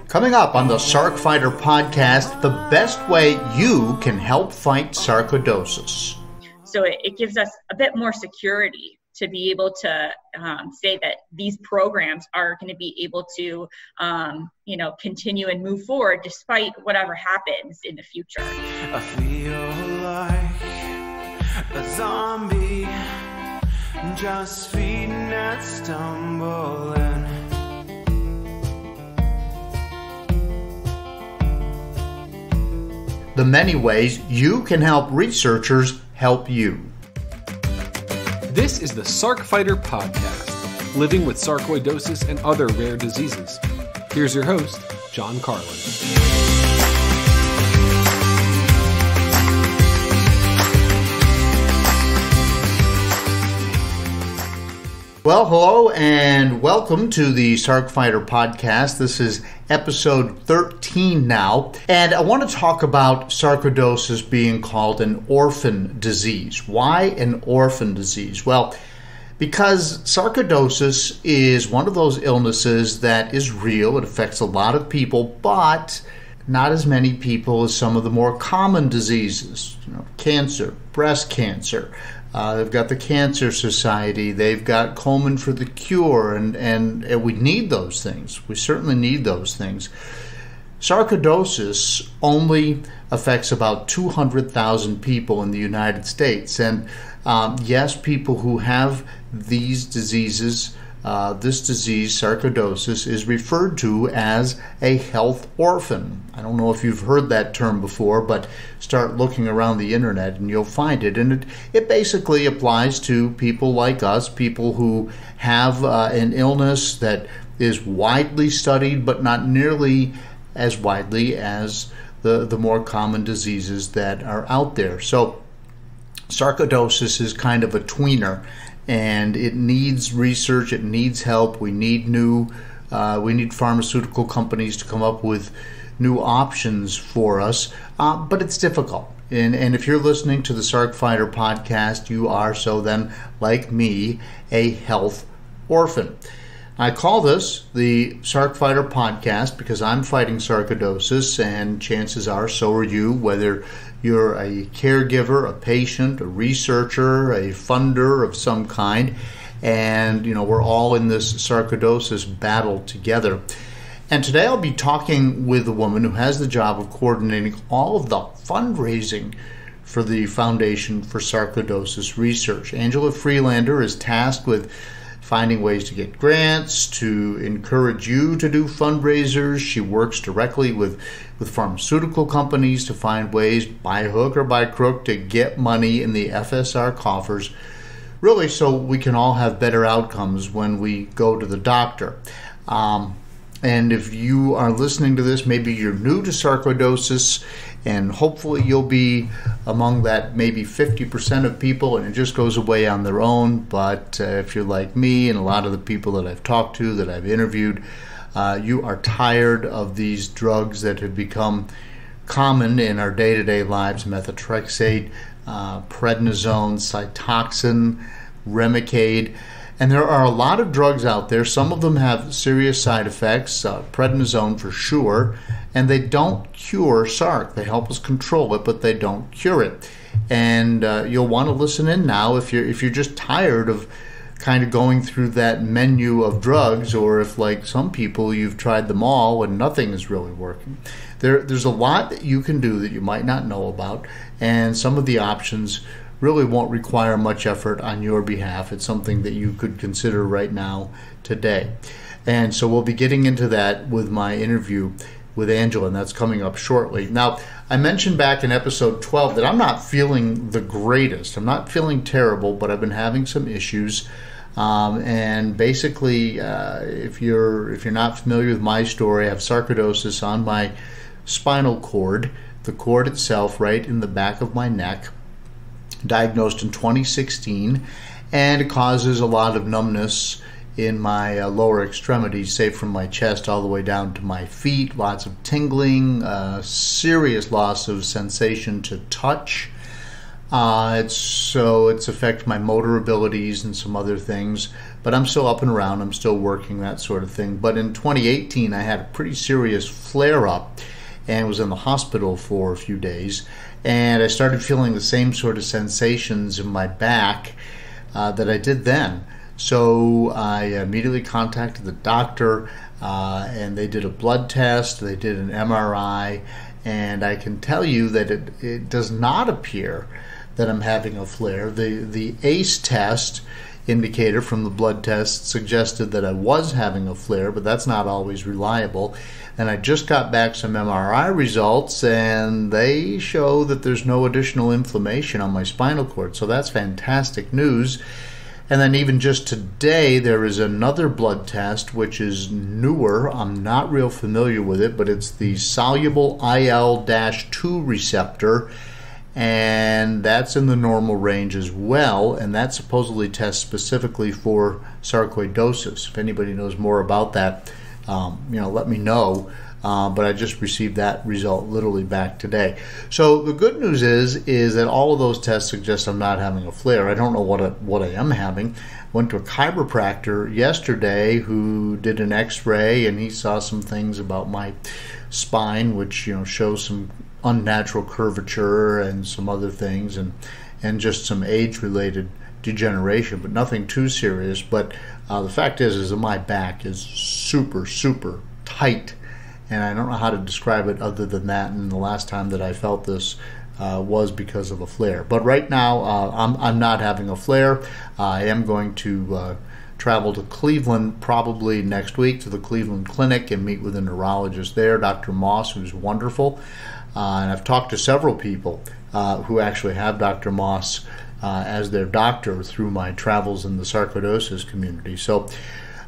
Coming up on the Sarc Fighter Podcast, the best way you can help fight sarcoidosis. So it gives us a bit more security to be able to say that these programs are going to be able to, continue and move forward despite whatever happens in the future. I feel like a zombie, just feeding and stumbling. The many ways you can help researchers help you. This is the Sarc Fighter Podcast, living with sarcoidosis and other rare diseases. Here's your host, John Carlin. Well, hello and welcome to the Sarc Fighter Podcast. This is episode 13 now, and I want to talk about sarcoidosis being called an orphan disease. Why an orphan disease? Well, because sarcoidosis is one of those illnesses that is real. It affects a lot of people, but not as many people as some of the more common diseases. Cancer, breast cancer. They've got the Cancer Society. They've got Komen for the Cure, and we need those things. We certainly need those things. Sarcoidosis only affects about 200,000 people in the United States. And yes, people who have these diseases, this disease, sarcoidosis, is referred to as a health orphan. I don't know if you've heard that term before, but start looking around the internet and you'll find it. And it basically applies to people like us, people who have an illness that is widely studied, but not nearly as widely as the more common diseases that are out there. So sarcoidosis is kind of a tweener. And it needs research, it needs help. We need we need pharmaceutical companies to come up with new options for us, but it's difficult. And if you're listening to the Sarc Fighter Podcast, you are, so then, like me, a health orphan. I call this the Sarc Fighter Podcast because I'm fighting sarcoidosis, and chances are so are you, whether you're a caregiver, a patient, a researcher, a funder of some kind, and we're all in this sarcoidosis battle together. And today I'll be talking with a woman who has the job of coordinating all of the fundraising for the Foundation for Sarcoidosis Research. Angela Frelander is tasked with finding ways to get grants, to encourage you to do fundraisers. She works directly with pharmaceutical companies to find ways, by hook or by crook, to get money in the FSR coffers, really so we can all have better outcomes when we go to the doctor. And if you are listening to this, maybe you're new to sarcoidosis, and hopefully you'll be among that maybe 50% of people, and it just goes away on their own. But if you're like me and a lot of the people that I've talked to, that I've interviewed, you are tired of these drugs that have become common in our day-to-day lives: methotrexate, prednisone, Cytoxan, Remicade. And there are a lot of drugs out there. Some of them have serious side effects, prednisone for sure, and they don't cure Sarc. They help us control it, but they don't cure it. And you'll want to listen in now if you're just tired of kind of going through that menu of drugs, or if, like some people, you've tried them all and nothing is really working. There's a lot that you can do that you might not know about, and some of the options really won't require much effort on your behalf. It's something that you could consider right now, today. And so we'll be getting into that with my interview with Angela, and that's coming up shortly. Now, I mentioned back in episode 12 that I'm not feeling the greatest. I'm not feeling terrible, but I've been having some issues. And basically, if you're not familiar with my story, I have sarcoidosis on my spinal cord, the cord itself right in the back of my neck, diagnosed in 2016, and it causes a lot of numbness in my lower extremities, say from my chest all the way down to my feet, lots of tingling, serious loss of sensation to touch. It's affected my motor abilities and some other things, but I'm still up and around. I'm still working, that sort of thing. But in 2018, I had a pretty serious flare-up and was in the hospital for a few days. And I started feeling the same sort of sensations in my back that I did then. So I immediately contacted the doctor, and they did a blood test, they did an MRI, and I can tell you that it does not appear that I'm having a flare. The ACE test indicator from the blood test suggested that I was having a flare, but that's not always reliable. And I just got back some MRI results, and they show that there's no additional inflammation on my spinal cord. So that's fantastic news. And then even just today, there is another blood test, which is newer. I'm not real familiar with it, but it's the soluble IL-2 receptor, and that's in the normal range as well, and that supposedly tests specifically for sarcoidosis. If anybody knows more about that, let me know. But I just received that result literally back today. So the good news is that all of those tests suggest I'm not having a flare. I don't know what I am having. Went to a chiropractor yesterday who did an X-ray, and he saw some things about my spine, which shows some unnatural curvature and some other things, and just some age-related degeneration, but nothing too serious. But the fact is that my back is super, super tight. And I don't know how to describe it other than that. And the last time that I felt this was because of a flare. But right now, I'm not having a flare. I am going to travel to Cleveland probably next week to the Cleveland Clinic and meet with a neurologist there, Dr. Moss, who's wonderful. And I've talked to several people who actually have Dr. Moss as their doctor through my travels in the sarcoidosis community. So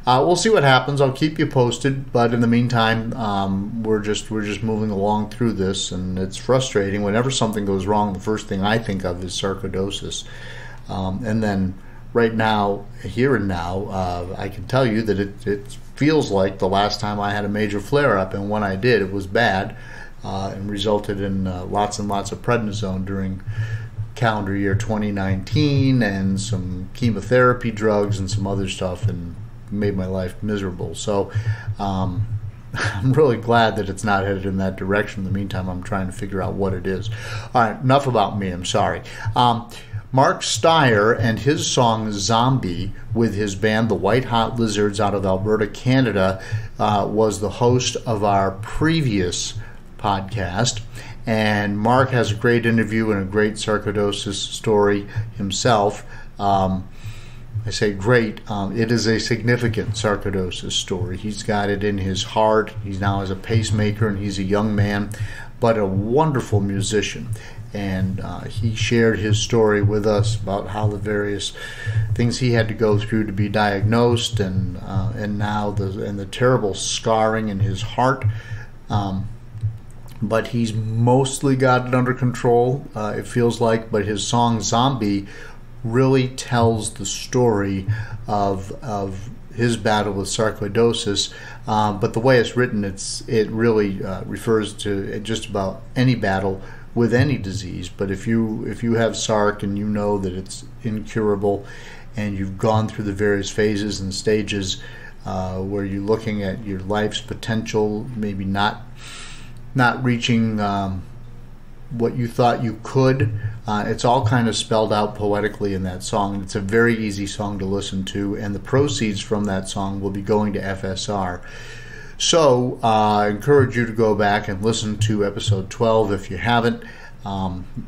we'll see what happens. I'll keep you posted, but in the meantime, we're just moving along through this, and it's frustrating. Whenever something goes wrong, the first thing I think of is sarcoidosis. And then right now, here and now, I can tell you that it feels like the last time I had a major flare-up, and when I did, it was bad and resulted in lots and lots of prednisone during calendar year 2019 and some chemotherapy drugs and some other stuff, and made my life miserable. So I'm really glad that it's not headed in that direction. In the meantime, I'm trying to figure out what it is. All right, enough about me. I'm sorry. Mark Steier and his song Zombie with his band The White Hot Lizards out of Alberta, Canada, was the host of our previous podcast. And Mark has a great interview and a great sarcoidosis story himself. I say great. It is a significant sarcoidosis story. He's got it in his heart. He now has a pacemaker, and he's a young man, but a wonderful musician. And he shared his story with us about how the various things he had to go through to be diagnosed, and now the terrible scarring in his heart. But he's mostly got it under control, it feels like. But his song Zombie really tells the story of his battle with sarcoidosis, but the way it's written, it really refers to just about any battle with any disease. But if you have Sarc and you know that it's incurable, and you've gone through the various phases and stages where you're looking at your life's potential, maybe not reaching what you thought you could. It's all kind of spelled out poetically in that song. It's a very easy song to listen to, and the proceeds from that song will be going to FSR. So I encourage you to go back and listen to episode 12 if you haven't.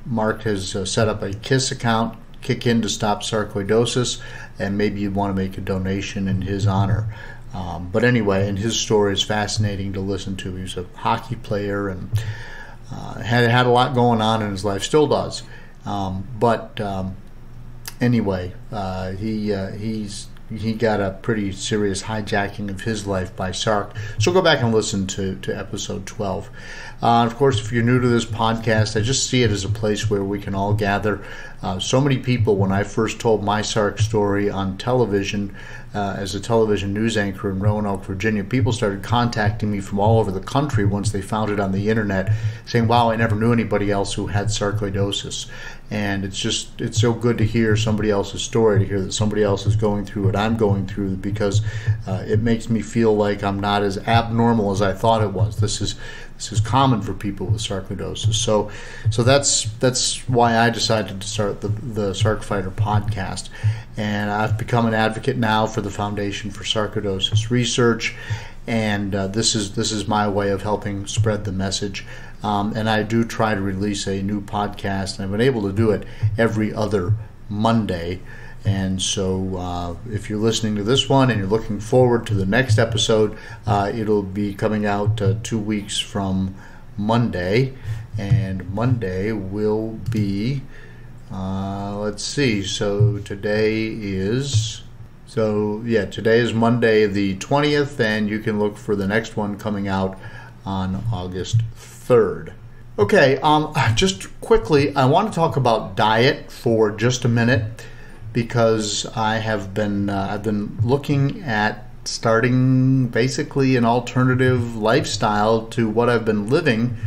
Mark has set up a KISS account, Kick In to Stop Sarcoidosis, and maybe you want to make a donation in his honor. But anyway, and his story is fascinating to listen to. He was a hockey player and had a lot going on in his life, still does. Anyway, he got a pretty serious hijacking of his life by Sarc. So go back and listen to episode 12. Of course, if you're new to this podcast, I just see it as a place where we can all gather So many people, when I first told my Sarc story on television, as a television news anchor in Roanoke, Virginia, people started contacting me from all over the country once they found it on the internet, saying, wow, I never knew anybody else who had sarcoidosis. And it's so good to hear somebody else's story, to hear that somebody else is going through what I'm going through, because it makes me feel like I'm not as abnormal as I thought it was. This is common for people with sarcoidosis. So that's why I decided to start the Sarc Fighter podcast. And I've become an advocate now for the Foundation for Sarcoidosis Research, and this is my way of helping spread the message. And I do try to release a new podcast, and I've been able to do it every other Monday. And so if you're listening to this one and you're looking forward to the next episode, it'll be coming out 2 weeks from Monday. And Monday will be, let's see, today is Monday the 20th, and you can look for the next one coming out on August 3rd. Okay, just quickly, I want to talk about diet for just a minute, because I've been looking at starting basically an alternative lifestyle to what I've been living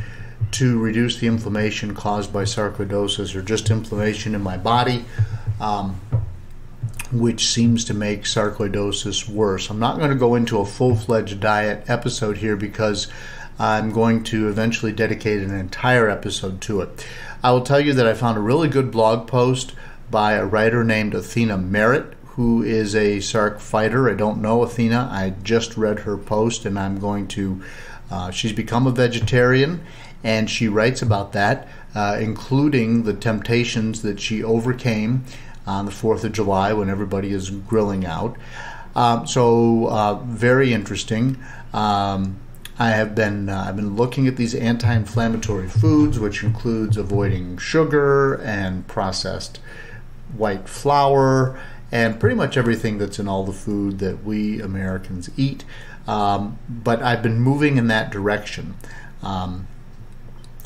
to reduce the inflammation caused by sarcoidosis, or just inflammation in my body, which seems to make sarcoidosis worse. I'm not going to go into a full-fledged diet episode here, because I'm going to eventually dedicate an entire episode to it. I will tell you that I found a really good blog post by a writer named Athena Merritt, who is a Sarc fighter. I don't know Athena. I just read her post, and I'm going to, she's become a vegetarian, and she writes about that, including the temptations that she overcame on the 4th of July when everybody is grilling out. So very interesting. I've been looking at these anti-inflammatory foods, which includes avoiding sugar and processed white flour and pretty much everything that's in all the food that we Americans eat. But I've been moving in that direction.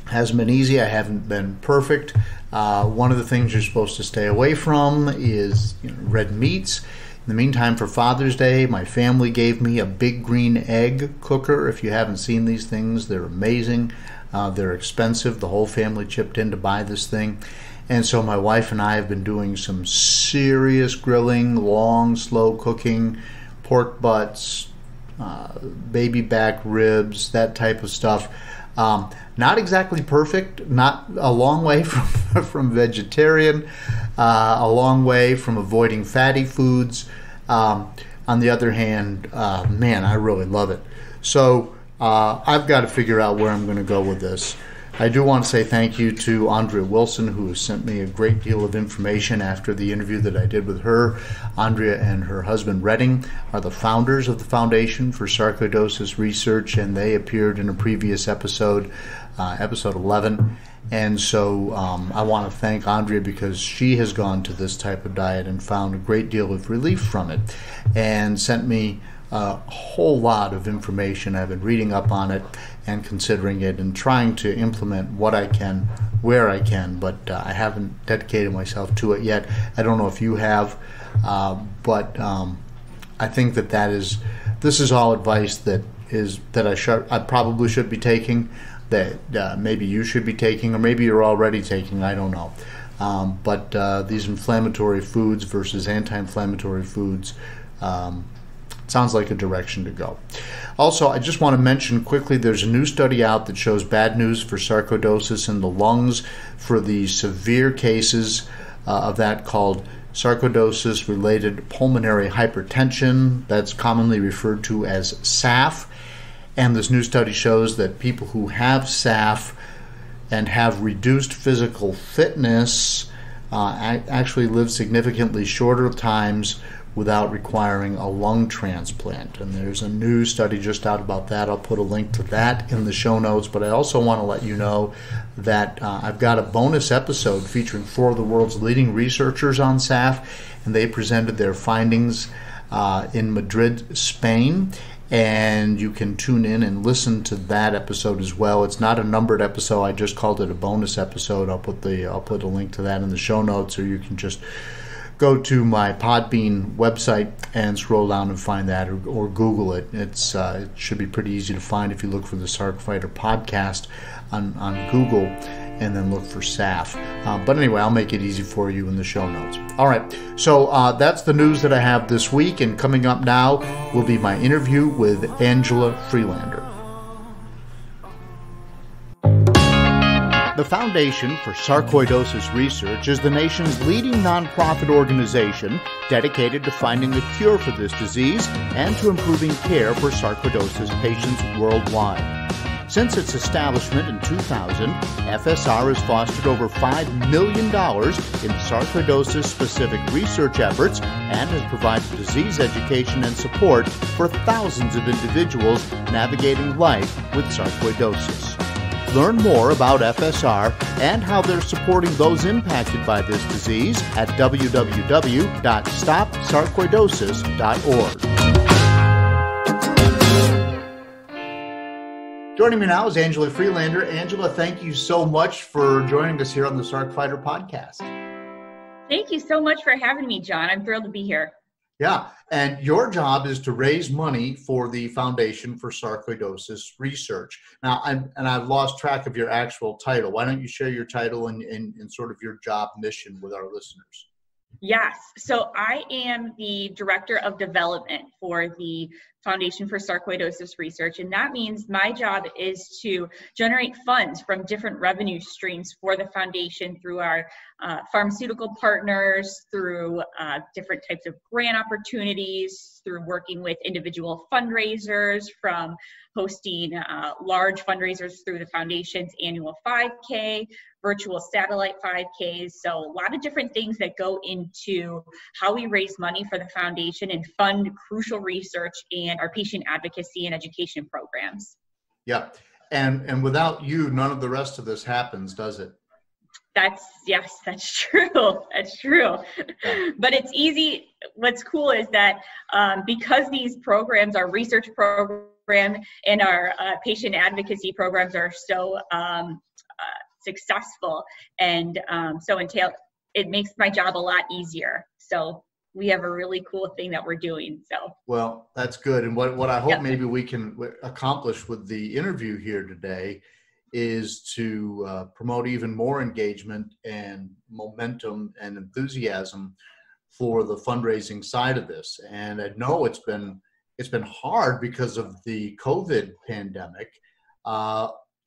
Hasn't been easy. I haven't been perfect. One of the things you're supposed to stay away from is red meats. In the meantime, for Father's Day, my family gave me a big green egg cooker. If you haven't seen these things, they're amazing. They're expensive. The whole family chipped in to buy this thing. And so my wife and I have been doing some serious grilling, long, slow cooking, pork butts, baby back ribs, that type of stuff. Not exactly perfect, not a long way from vegetarian, a long way from avoiding fatty foods. On the other hand, man, I really love it. So I've got to figure out where I'm going to go with this. I do want to say thank you to Andrea Wilson, who has sent me a great deal of information after the interview that I did with her. Andrea and her husband Redding are the founders of the Foundation for Sarcoidosis Research, and they appeared in a previous episode, episode 11. And so I want to thank Andrea, because she has gone to this type of diet and found a great deal of relief from it, and sent me a whole lot of information. I've been reading up on it and considering it and trying to implement what I can, where I can, but I haven't dedicated myself to it yet. I don't know if you have, but I think this is all advice that I probably should be taking, that maybe you should be taking, or maybe you're already taking, I don't know. But these inflammatory foods versus anti-inflammatory foods sounds like a direction to go. Also, I just want to mention quickly, there's a new study out that shows bad news for sarcoidosis in the lungs for the severe cases of that, called sarcoidosis-related pulmonary hypertension. That's commonly referred to as SAF. And this new study shows that people who have SAF and have reduced physical fitness actually live significantly shorter times without requiring a lung transplant. And there's a new study just out about that. I'll put a link to that in the show notes. But I also want to let you know that I've got a bonus episode featuring 4 of the world's leading researchers on SAF, and they presented their findings in Madrid, Spain. And you can tune in and listen to that episode as well. It's not a numbered episode. I just called it a bonus episode. I'll put a link to that in the show notes, or you can just go to my Podbean website and scroll down and find that, or Google it. It should be pretty easy to find if you look for the Sarc Fighter Podcast on Google, and then look for SAF. But anyway, I'll make it easy for you in the show notes. All right, so that's the news that I have this week, and coming up now will be my interview with Angela Frelander. The Foundation for Sarcoidosis Research is the nation's leading nonprofit organization dedicated to finding a cure for this disease and to improving care for sarcoidosis patients worldwide. Since its establishment in 2000, FSR has fostered over $5 million in sarcoidosis-specific research efforts and has provided disease education and support for thousands of individuals navigating life with sarcoidosis. Learn more about FSR and how they're supporting those impacted by this disease at www.stopsarcoidosis.org. Joining me now is Angela Frelander. Angela, thank you so much for joining us here on the Sarc Fighter Podcast. Thank you so much for having me, John. I'm thrilled to be here. Yeah, and your job is to raise money for the Foundation for Sarcoidosis Research. Now, I've lost track of your actual title. Why don't you share your title and sort of your job mission with our listeners? Yes. So I am the Director of Development for the Foundation for Sarcoidosis Research, and that means my job is to generate funds from different revenue streams for the foundation through our pharmaceutical partners, through different types of grant opportunities, through working with individual fundraisers, from hosting large fundraisers through the foundation's annual 5K, virtual satellite 5Ks. So a lot of different things that go into how we raise money for the foundation and fund crucial research and our patient advocacy and education programs. Yeah. And without you, none of the rest of this happens, does it? Yes, that's true. That's true. But it's easy. What's cool is that because these programs, our research program and our patient advocacy programs are so successful and so entailed, it makes my job a lot easier. So we have a really cool thing that we're doing. So well, that's good. And what I hope maybe we can accomplish with the interview here today is to promote even more engagement and momentum and enthusiasm for the fundraising side of this. And I know it's been hard because of the COVID pandemic.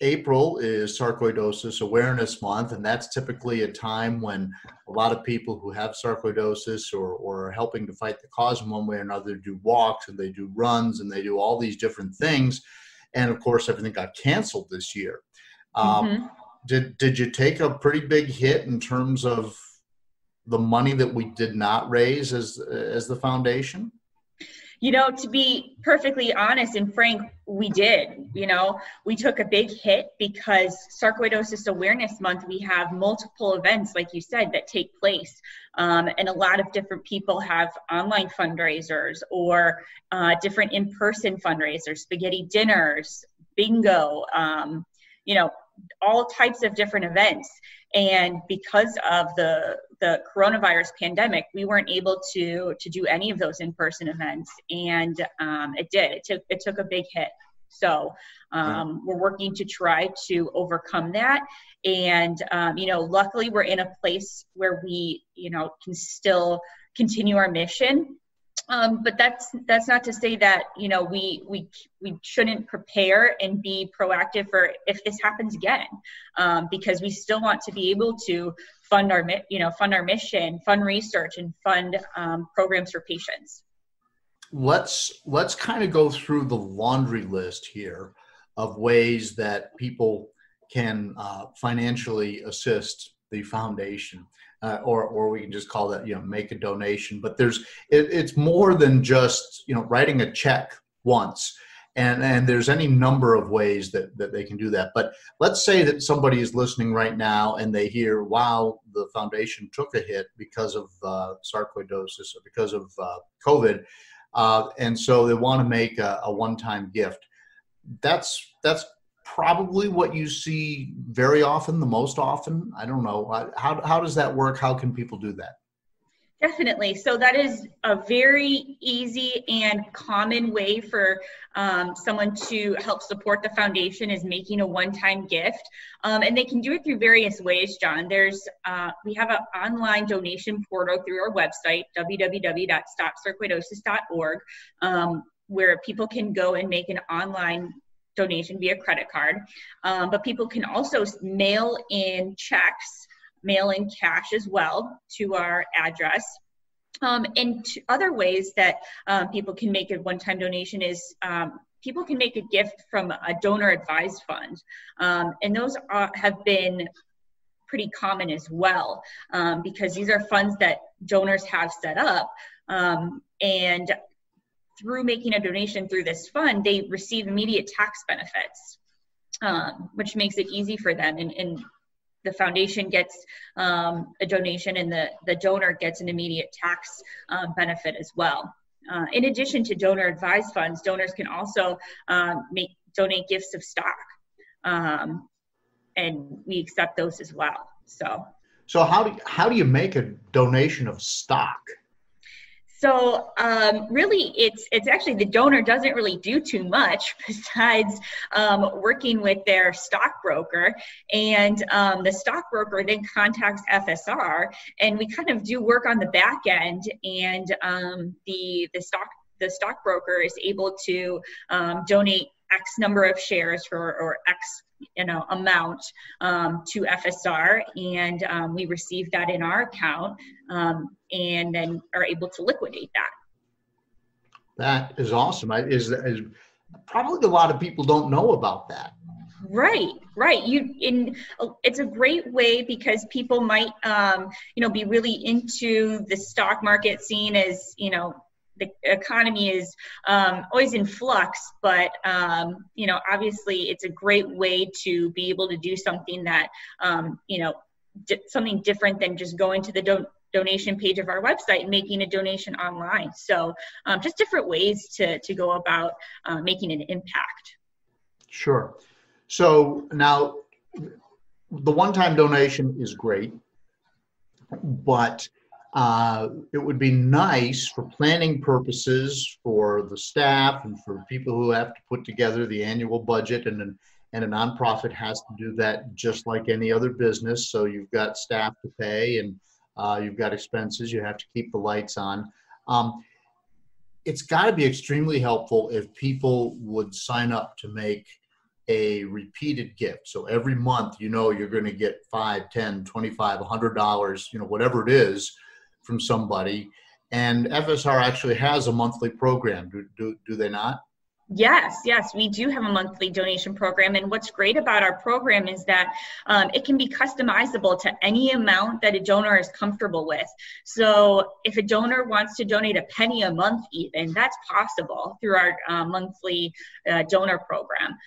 April is Sarcoidosis Awareness Month, and that's typically a time when a lot of people who have sarcoidosis or are helping to fight the cause in one way or another do walks and they do runs and they do all these different things. And of course, everything got canceled this year. Did you take a pretty big hit in terms of the money that we did not raise as the foundation? You know, to be perfectly honest and frank, we did. You know, we took a big hit because Sarcoidosis Awareness Month, we have multiple events, like you said, that take place. And a lot of different people have online fundraisers or different in-person fundraisers, spaghetti dinners, bingo, you know, all types of different events. And because of the coronavirus pandemic, we weren't able to do any of those in-person events. And it took a big hit. So we're working to try to overcome that. And, you know, luckily we're in a place where we, you know, can still continue our mission. But that's not to say that, you know, we shouldn't prepare and be proactive for if this happens again, because we still want to be able to fund our mission, fund research, and fund programs for patients. Let's kind of go through the laundry list here of ways that people can financially assist the foundation. Or we can just call that, you know, make a donation. But it's more than just, you know, writing a check once And there's any number of ways that they can do that. But let's say that somebody is listening right now and they hear, wow, the foundation took a hit because of sarcoidosis or because of COVID. And so they want to make a one-time gift. That's probably what you see very often, the most often. I don't know. How does that work? How can people do that? Definitely. So that is a very easy and common way for someone to help support the foundation, is making a one-time gift. And they can do it through various ways, John. We have an online donation portal through our website, www.stopsarcoidosis.org, where people can go and make an online donation via credit card. But people can also mail in checks, mail in cash as well to our address. And other ways that people can make a one-time donation is people can make a gift from a donor advised fund. And those have been pretty common as well, because these are funds that donors have set up. And through making a donation through this fund, they receive immediate tax benefits, which makes it easy for them. And the foundation gets a donation, and the donor gets an immediate tax benefit as well. In addition to donor advised funds, donors can also donate gifts of stock, and we accept those as well. So how do you make a donation of stock? So really, it's actually, the donor doesn't really do too much besides working with their stockbroker, and the stockbroker then contacts FSR, and we kind of do work on the back end, and the stockbroker is able to donate X number of shares or X amount to FSR, and we receive that in our account, and then are able to liquidate that. That is awesome. Is probably a lot of people don't know about that. Right. It's a great way, because people might be really into the stock market, seen as the economy is always in flux, but obviously it's a great way to be able to do something that something different than just going to the donation page of our website and making a donation online. So just different ways to go about making an impact. Sure. So now the one-time donation is great, but it would be nice for planning purposes for the staff and for people who have to put together the annual budget, and a nonprofit has to do that just like any other business. So you've got staff to pay, and you've got expenses. You have to keep the lights on. It's got to be extremely helpful if people would sign up to make a repeated gift. So every month, you're going to get $5, $10, $25, $100, whatever it is, from somebody. And FSR actually has a monthly program. Do they not? Yes, we do have a monthly donation program. And what's great about our program is that it can be customizable to any amount that a donor is comfortable with. So if a donor wants to donate a penny a month even, that's possible through our monthly donor program.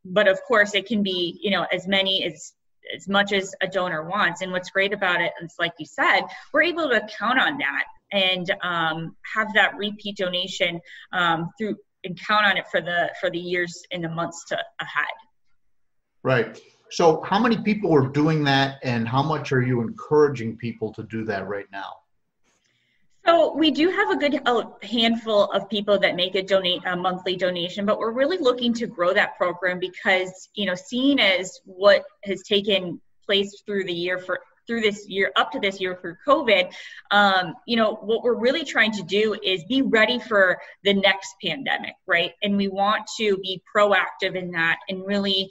But of course, it can be, as much as a donor wants. And what's great about it, is like you said, we're able to count on that and have that repeat donation through, and count on it for the years and the months ahead. Right. So how many people are doing that, and how much are you encouraging people to do that right now? So we do have a good handful of people that make a monthly donation, but we're really looking to grow that program because, seeing as what has taken place through this year, up to this year for COVID, what we're really trying to do is be ready for the next pandemic, right? And we want to be proactive in that and really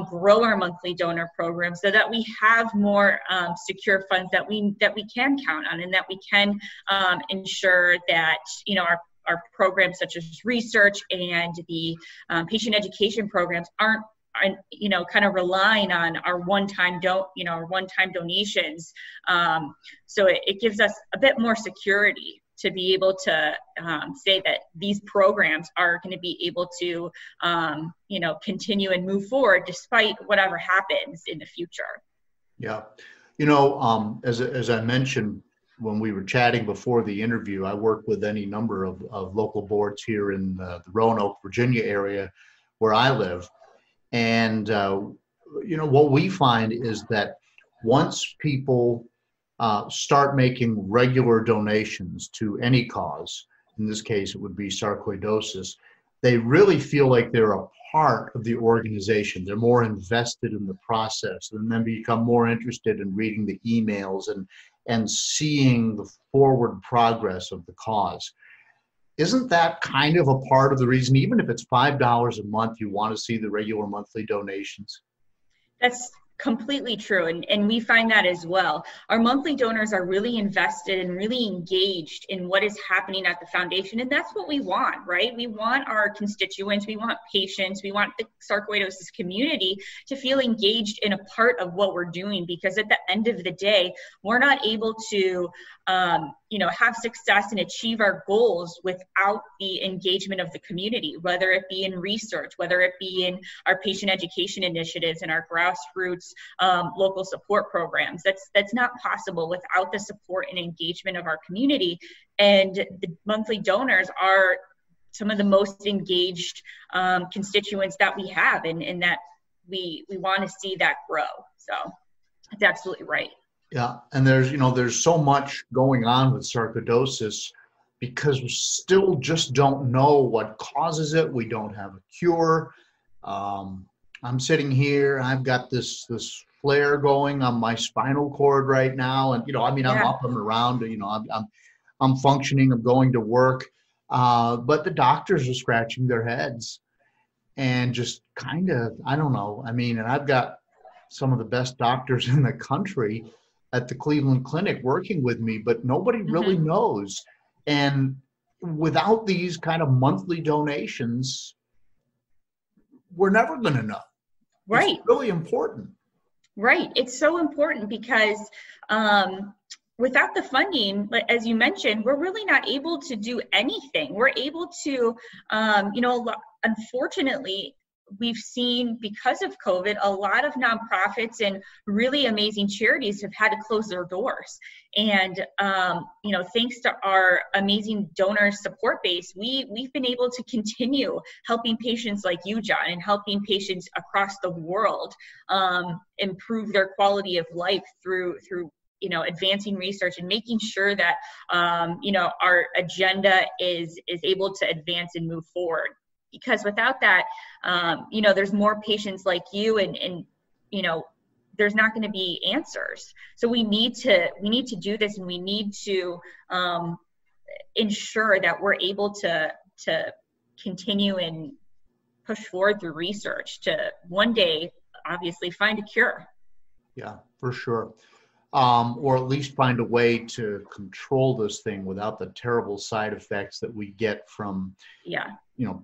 grow our monthly donor program so that we have more secure funds that we can count on, and that we can ensure that, our programs such as research and the patient education programs aren't kind of relying on our one-time donations. So it gives us a bit more security to be able to say that these programs are going to be able to, continue and move forward despite whatever happens in the future. Yeah. As I mentioned when we were chatting before the interview, I work with any number of local boards here in the Roanoke, Virginia area where I live. And, what we find is that once people start making regular donations to any cause, in this case it would be sarcoidosis, they really feel like they're a part of the organization. They're more invested in the process and then become more interested in reading the emails and seeing the forward progress of the cause. Isn't that kind of a part of the reason, even if it's $5 a month, you want to see the regular monthly donations? That's completely true. And we find that as well. Our monthly donors are really invested and really engaged in what is happening at the foundation. And that's what we want, right? We want our constituents, we want patients, we want the sarcoidosis community to feel engaged in a part of what we're doing, because at the end of the day, we're not able to have success and achieve our goals without the engagement of the community, whether it be in research, whether it be in our patient education initiatives and our grassroots local support programs. That's not possible without the support and engagement of our community. And the monthly donors are some of the most engaged constituents that we have, and that we want to see that grow. So that's absolutely right. Yeah, and there's so much going on with sarcoidosis because we still just don't know what causes it. We don't have a cure. I'm sitting here, I've got this flare going on my spinal cord right now, and I'm up and around. I'm functioning. I'm going to work, but the doctors are scratching their heads and just kind of, I don't know. And I've got some of the best doctors in the country at the Cleveland Clinic working with me, but nobody really knows. And without these kind of monthly donations, we're never going to know. Right. It's really important. Right. It's so important because without the funding, as you mentioned, we're really not able to do anything. We're able to, unfortunately, we've seen because of COVID, a lot of nonprofits and really amazing charities have had to close their doors. And, thanks to our amazing donor support base, we've been able to continue helping patients like you, John, and helping patients across the world improve their quality of life through advancing research and making sure that, our agenda is able to advance and move forward. Because without that, there's more patients like you and there's not going to be answers. So we need to do this, and we need to ensure that we're able to continue and push forward through research to one day, obviously, find a cure. Yeah, for sure. Or at least find a way to control this thing without the terrible side effects that we get from,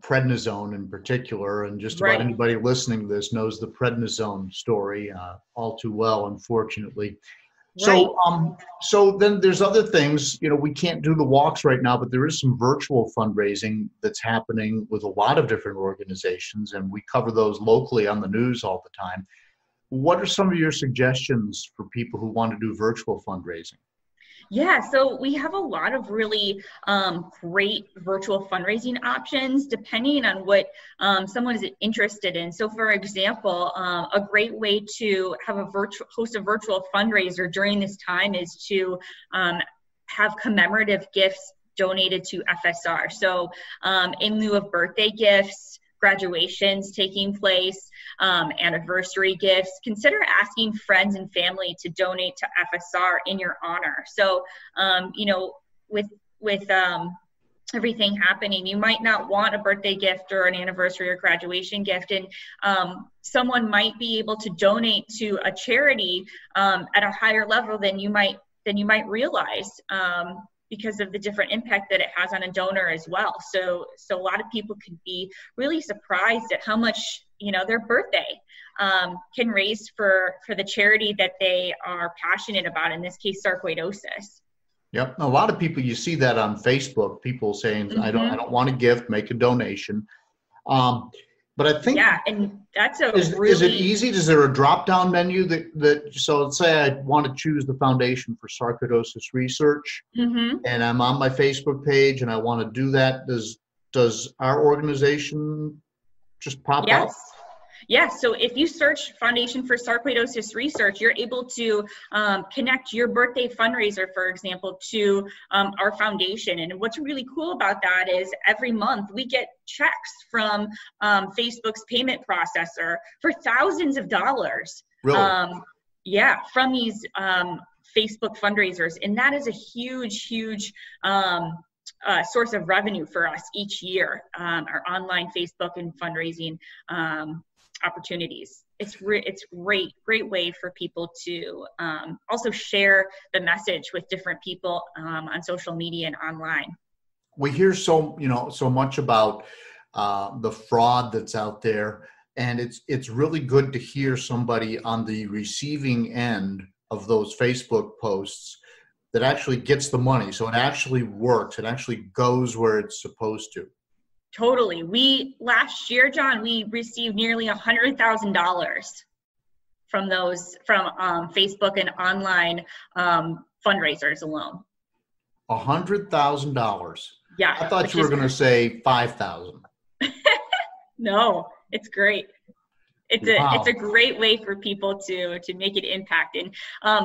prednisone in particular. And just about anybody listening to this knows the prednisone story all too well, unfortunately. Right. So then there's other things, we can't do the walks right now, but there is some virtual fundraising that's happening with a lot of different organizations, and we cover those locally on the news all the time. What are some of your suggestions for people who want to do virtual fundraising? Yeah, so we have a lot of really great virtual fundraising options depending on what someone is interested in. So for example, a great way to have host a virtual fundraiser during this time is to have commemorative gifts donated to FSR. So in lieu of birthday gifts, graduations taking place, anniversary gifts, consider asking friends and family to donate to FSR in your honor. So, with everything happening, you might not want a birthday gift or an anniversary or graduation gift, and someone might be able to donate to a charity at a higher level than you might realize. Because of the different impact that it has on a donor as well. So a lot of people could be really surprised at how much, their birthday can raise for the charity that they are passionate about, in this case, sarcoidosis. Yep. A lot of people, you see that on Facebook, people saying, I don't want a gift, make a donation. But I think, and that's is it easy? Is there a drop-down menu so let's say I want to choose the Foundation for Sarcoidosis Research, and I'm on my Facebook page and I want to do that. Does our organization just pop up? Yes. So if you search Foundation for Sarcoidosis Research, you're able to connect your birthday fundraiser, for example, to our foundation. And what's really cool about that is every month we get checks from Facebook's payment processor for thousands of dollars. Really? From these Facebook fundraisers. And that is a huge source of revenue for us each year, our online Facebook and fundraising opportunities. It's great way for people to also share the message with different people on social media and online. We hear so much about the fraud that's out there, and it's really good to hear somebody on the receiving end of those Facebook posts that actually gets the money. So it actually works. It actually goes where it's supposed to. Totally. Last year, John, we received nearly $100,000 from Facebook and online fundraisers alone. $100,000. Yeah. I thought you were going to say 5,000. No, it's great. It's a great way for people to make an impact. And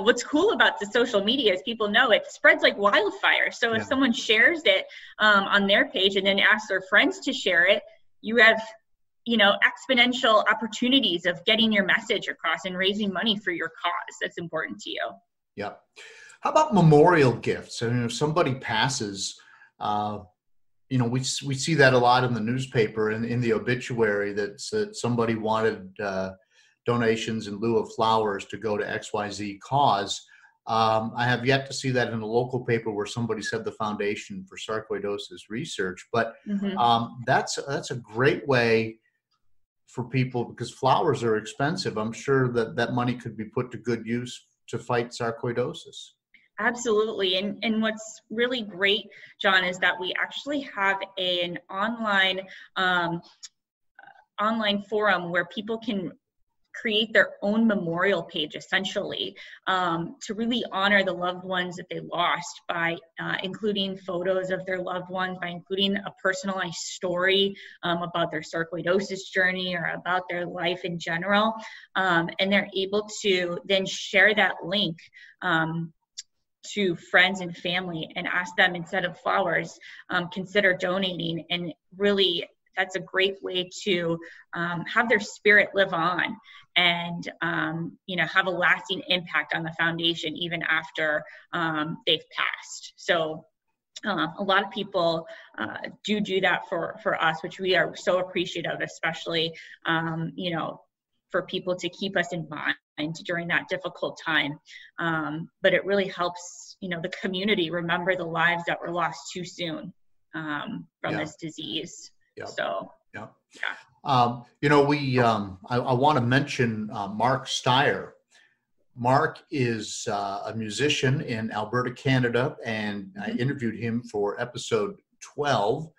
what's cool about the social media is people know it spreads like wildfire. So if someone shares it on their page and then asks their friends to share it, you have exponential opportunities of getting your message across and raising money for your cause that's important to you. Yep. How about memorial gifts? I mean, if somebody passes, we see that a lot in the newspaper and in the obituary that somebody wanted donations in lieu of flowers to go to XYZ cause. I have yet to see that in a local paper where somebody said the Foundation for Sarcoidosis Research, but that's a great way for people, because flowers are expensive. I'm sure that money could be put to good use to fight sarcoidosis. Absolutely. And what's really great, John, is that we actually have an online forum where people can create their own memorial page, essentially, to really honor the loved ones that they lost by including photos of their loved ones, by including a personalized story about their sarcoidosis journey or about their life in general. And they're able to then share that link to friends and family and ask them, instead of flowers, consider donating. And really, that's a great way to have their spirit live on and have a lasting impact on the foundation even after they've passed. So a lot of people do that for us, which we are so appreciative, especially for people to keep us in mind during that difficult time. But it really helps, the community remember the lives that were lost too soon from this disease. Yep. So, I want to mention Mark Steier. Mark is a musician in Alberta, Canada, and I interviewed him for episode 12.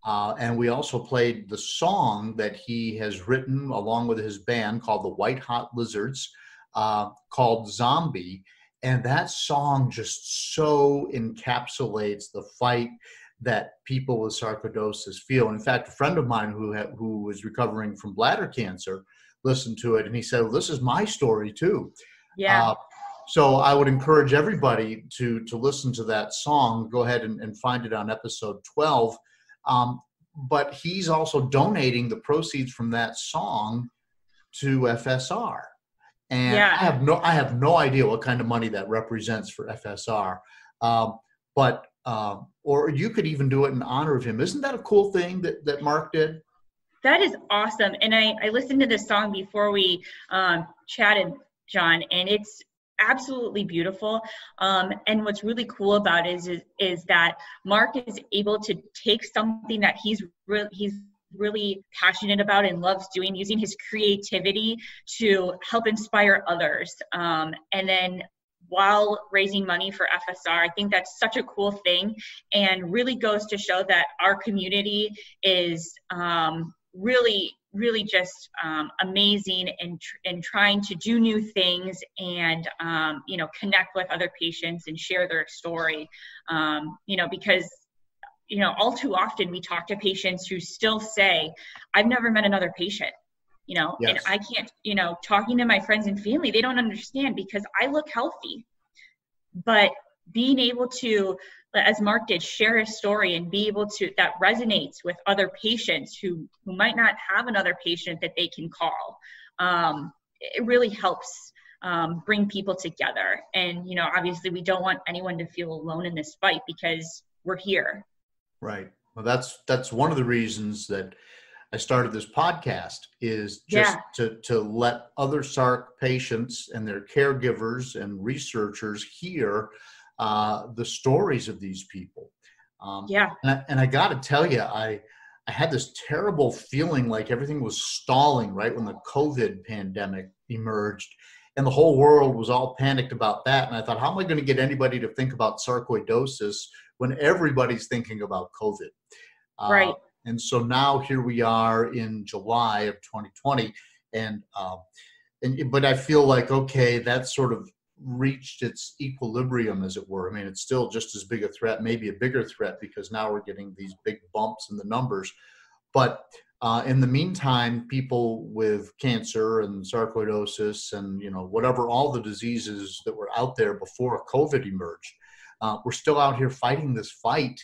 And we also played the song that he has written along with his band called the White Hot Lizards, called Zombie. And that song just so encapsulates the fight that people with sarcoidosis feel. In fact, a friend of mine who was recovering from bladder cancer listened to it, and he said, well, this is my story too. Yeah. So I would encourage everybody to listen to that song. Go ahead and find it on episode 12. But he's also donating the proceeds from that song to FSR. And I have no idea what kind of money that represents for FSR. Or you could even do it in honor of him. Isn't that a cool thing that Mark did? That is awesome. And I listened to this song before we chatted, John, and it's absolutely beautiful. And what's really cool about it is that Mark is able to take something that he's really passionate about and loves doing, using his creativity to help inspire others. And then while raising money for FSR. I think that's such a cool thing, and really goes to show that our community is really just amazing in trying to do new things and connect with other patients and share their story, because all too often we talk to patients who still say, I've never met another patient, yes. And I can't, talking to my friends and family, they don't understand because I look healthy. But being able to, as Mark did, share his story and be able to, that resonates with other patients who might not have another patient that they can call. It really helps bring people together. And, obviously we don't want anyone to feel alone in this fight because we're here. Right. Well, that's one of the reasons that I started this podcast, is just to let other Sarc patients and their caregivers and researchers hear the stories of these people. And I got to tell you, I had this terrible feeling like everything was stalling right when the COVID pandemic emerged, and the whole world was all panicked about that. And I thought, how am I going to get anybody to think about sarcoidosis when everybody's thinking about COVID? Right. And so now here we are in July of 2020, but I feel like, okay, that's sort of reached its equilibrium, as it were. I mean, it's still just as big a threat, maybe a bigger threat, because now we're getting these big bumps in the numbers. But in the meantime, people with cancer and sarcoidosis and, whatever, all the diseases that were out there before COVID emerged, we're still out here fighting this fight.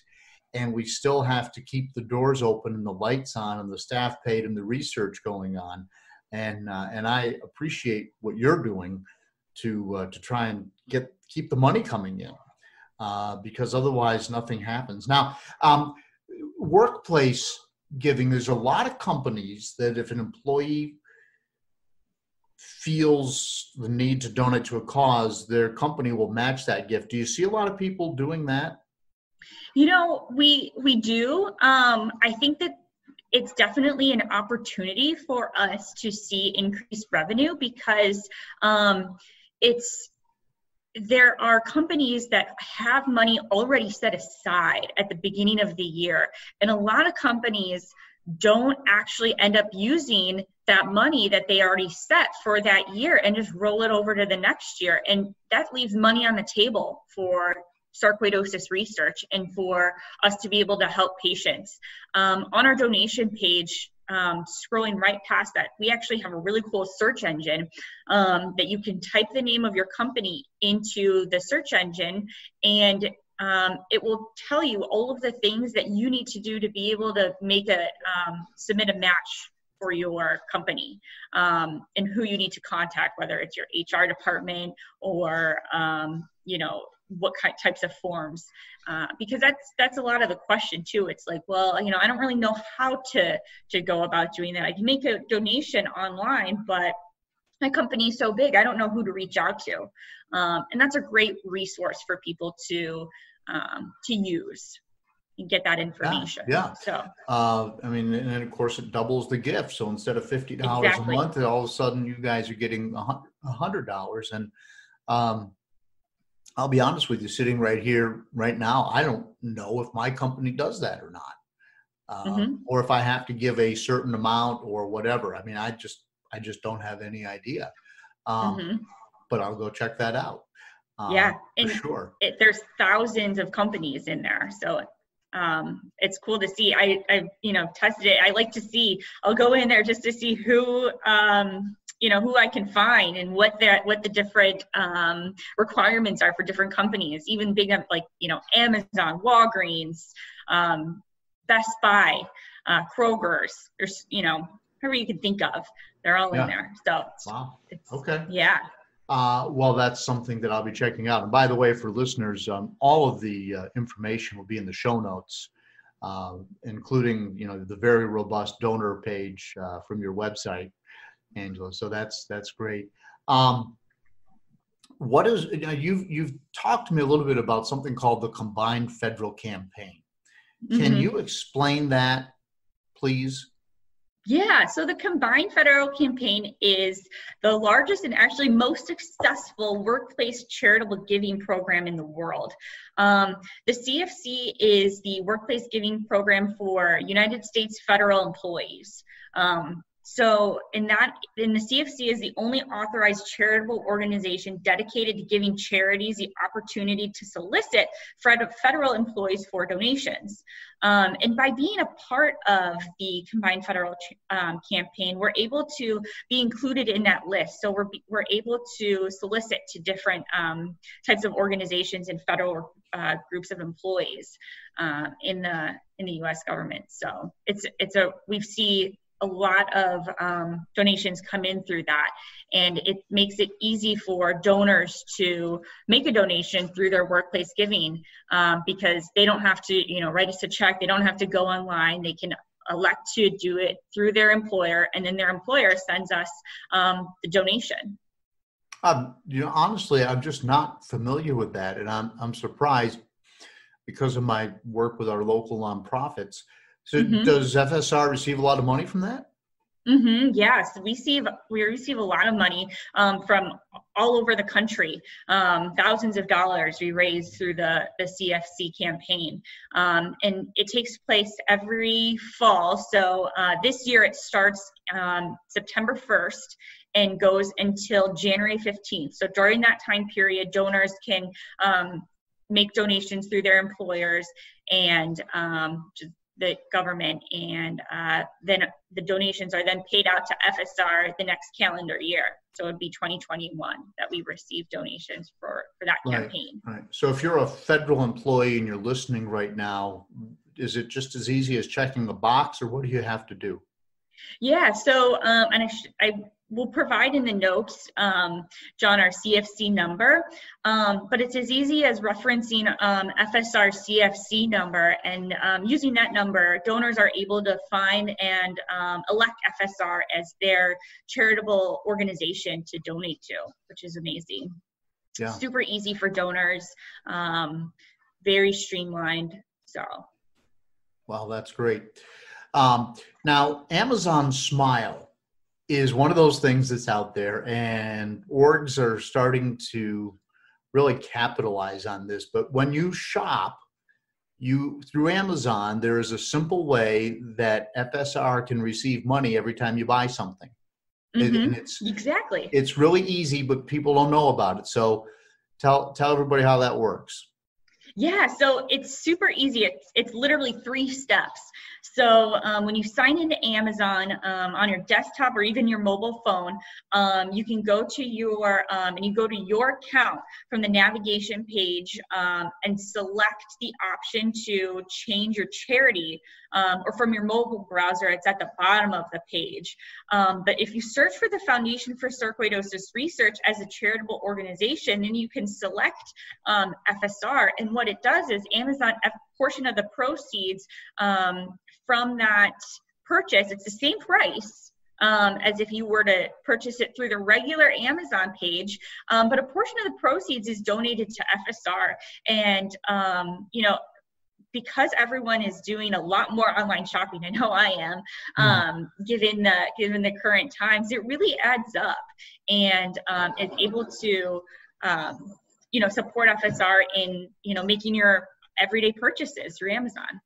And we still have to keep the doors open and the lights on and the staff paid and the research going on. And I appreciate what you're doing to try and keep the money coming in, because otherwise nothing happens. Now, workplace giving, there's a lot of companies that if an employee feels the need to donate to a cause, their company will match that gift. Do you see a lot of people doing that? We do. I think that it's definitely an opportunity for us to see increased revenue because there are companies that have money already set aside at the beginning of the year. And a lot of companies don't actually end up using that money that they already set for that year and just roll it over to the next year. And that leaves money on the table for sarcoidosis research and for us to be able to help patients. On our donation page, scrolling right past that, we actually have a really cool search engine that you can type the name of your company into the search engine, and it will tell you all of the things that you need to do to be able to make submit a match for your company, and who you need to contact, whether it's your HR department or what types of forms, because that's a lot of the question too. It's like, well, I don't really know how to go about doing that. I can make a donation online, but my company is so big, I don't know who to reach out to. And that's a great resource for people to use and get that information. Yeah. So, and then of course it doubles the gift. So instead of $50 exactly. a month, all of a sudden you guys are getting $100. And I'll be honest with you, sitting right here, right now, I don't know if my company does that or not, or if I have to give a certain amount or whatever. I mean, I just don't have any idea, but I'll go check that out. And for sure. There's thousands of companies in there, so it's cool to see. I tested it. I like to see. I'll go in there just to see who I can find and what the different requirements are for different companies, even big like, Amazon, Walgreens, Best Buy, Kroger's, there's, whoever you can think of, they're all in there. So wow. Okay. Yeah. Well, that's something that I'll be checking out. And by the way, for listeners, all of the information will be in the show notes, including, the very robust donor page from your website, Angela. So that's great. What is, you've talked to me a little bit about something called the Combined Federal Campaign. Can you explain that, please? Yeah, so the Combined Federal Campaign is the largest and actually most successful workplace charitable giving program in the world. The CFC is the workplace giving program for United States federal employees. So in the CFC is the only authorized charitable organization dedicated to giving charities the opportunity to solicit federal employees for donations. And by being a part of the Combined Federal Campaign, we're able to be included in that list. So we're able to solicit to different types of organizations and federal groups of employees in the U.S. government. So we see a lot of donations come in through that, and it makes it easy for donors to make a donation through their workplace giving because they don't have to, write us a check. They don't have to go online. They can elect to do it through their employer, and then their employer sends us the donation. Honestly, I'm just not familiar with that, and I'm surprised because of my work with our local nonprofits. So does FSR receive a lot of money from that? Yes, we receive a lot of money from all over the country. Thousands of dollars we raise through the CFC campaign. And it takes place every fall. So this year it starts September 1st and goes until January 15th. So during that time period, donors can make donations through their employers and the government, and then the donations are then paid out to FSR the next calendar year. So it would be 2021 that we receive donations for that campaign. Right. So if you're a federal employee and you're listening right now, is it just as easy as checking a box, or what do you have to do? Yeah, so and I will provide in the notes, John, our CFC number, but it's as easy as referencing FSR CFC number, and using that number, donors are able to find and elect FSR as their charitable organization to donate to, which is amazing. Yeah. Super easy for donors, very streamlined. So. Well, that's great. Now, Amazon Smile is one of those things that's out there, and orgs are starting to really capitalize on this. But when you shop through Amazon, there is a simple way that FSR can receive money every time you buy something. And it's really easy, but people don't know about it. So tell everybody how that works. Yeah, so it's super easy. It's literally 3 steps. So when you sign into Amazon on your desktop or even your mobile phone, you can go to your account from the navigation page and select the option to change your charity, or from your mobile browser, it's at the bottom of the page. But if you search for the Foundation for Sarcoidosis Research as a charitable organization, then you can select FSR, and what it does is Amazon, a portion of the proceeds from that purchase, it's the same price as if you were to purchase it through the regular Amazon page, but a portion of the proceeds is donated to FSR. And because everyone is doing a lot more online shopping, I know I am, given the current times, it really adds up and is able to support FSR in making your everyday purchases through Amazon.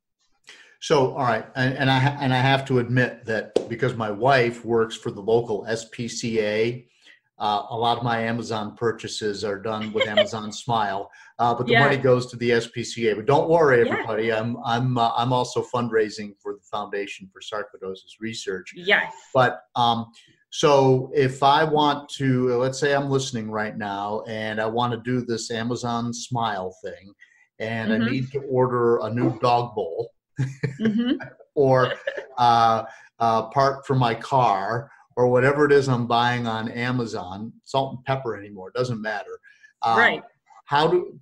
So, all right, and I have to admit that because my wife works for the local SPCA, a lot of my Amazon purchases are done with Amazon Smile, but the money goes to the SPCA. But don't worry, everybody, I'm also fundraising for the Foundation for Sarcoidosis Research. Yes. But so if I want to, let's say I'm listening right now, and I want to do this Amazon Smile thing, and I need to order a new dog bowl. Or part for my car, or whatever it is I'm buying on Amazon, salt and pepper anymore, it doesn't matter. Right.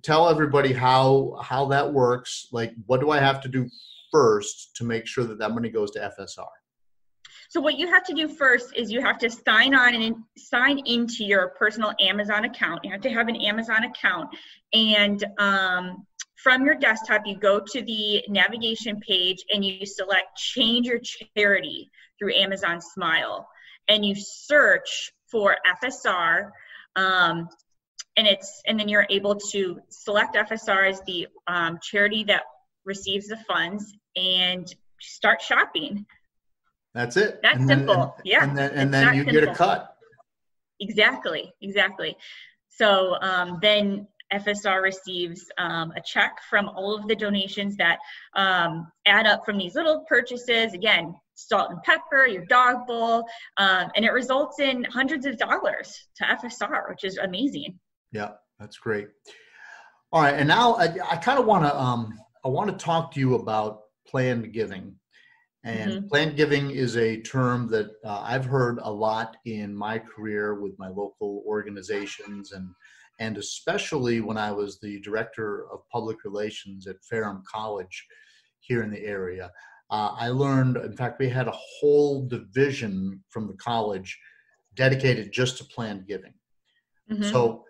Tell everybody how that works. Like, what do I have to do first to make sure that money goes to FSR? So what you have to do first is you have to sign on and sign into your personal Amazon account. You have to have an Amazon account, and from your desktop, you go to the navigation page and you select change your charity through Amazon Smile, and you search for FSR, and then you're able to select FSR as the charity that receives the funds and start shopping. That's it. That's simple. And then you get a cut. Exactly. So then FSR receives a check from all of the donations that add up from these little purchases. Again, salt and pepper, your dog bowl, and it results in hundreds of dollars to FSR, which is amazing. Yeah, that's great. All right, and now I kind of want to talk to you about planned giving. And planned giving is a term that I've heard a lot in my career with my local organizations, and especially when I was the director of public relations at Ferrum College here in the area. I learned, in fact, we had a whole division from the college dedicated just to planned giving. So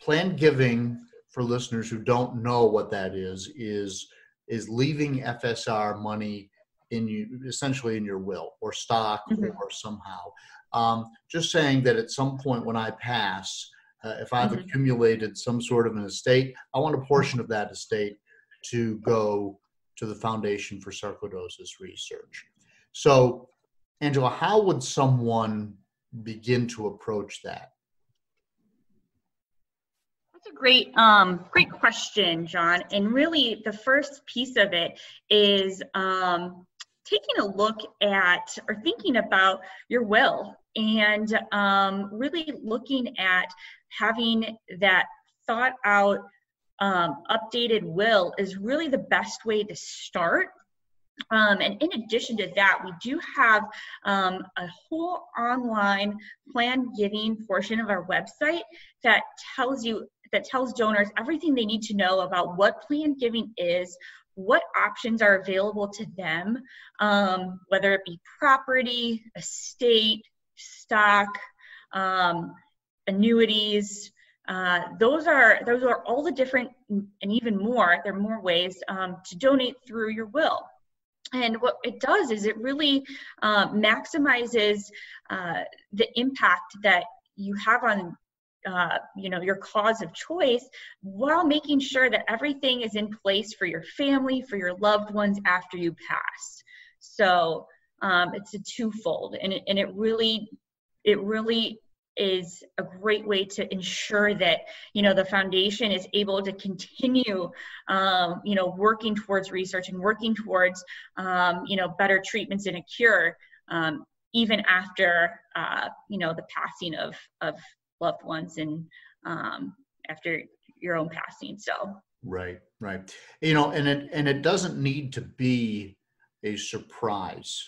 planned giving, for listeners who don't know what that is leaving FSR money essentially in your will or stock or somehow. Just saying that at some point when I pass, if I've accumulated some sort of an estate, I want a portion of that estate to go to the Foundation for Sarcoidosis Research. So, Angela, how would someone begin to approach that? That's a great question, John. And really, the first piece of it is taking a look at or thinking about your will, and really looking at having that thought out, updated will is really the best way to start. And in addition to that, we do have a whole online planned giving portion of our website that tells donors everything they need to know about what planned giving is, what options are available to them, whether it be property, estate, stock, annuities. Those are all the different, and even more, there are more ways to donate through your will. And what it does is it really maximizes the impact that you have on your cause of choice, while making sure that everything is in place for your family, for your loved ones after you pass. So it's a twofold, and it really is a great way to ensure that the foundation is able to continue working towards research and working towards better treatments and a cure, even after the passing of loved ones and after your own passing. So right. And it doesn't need to be a surprise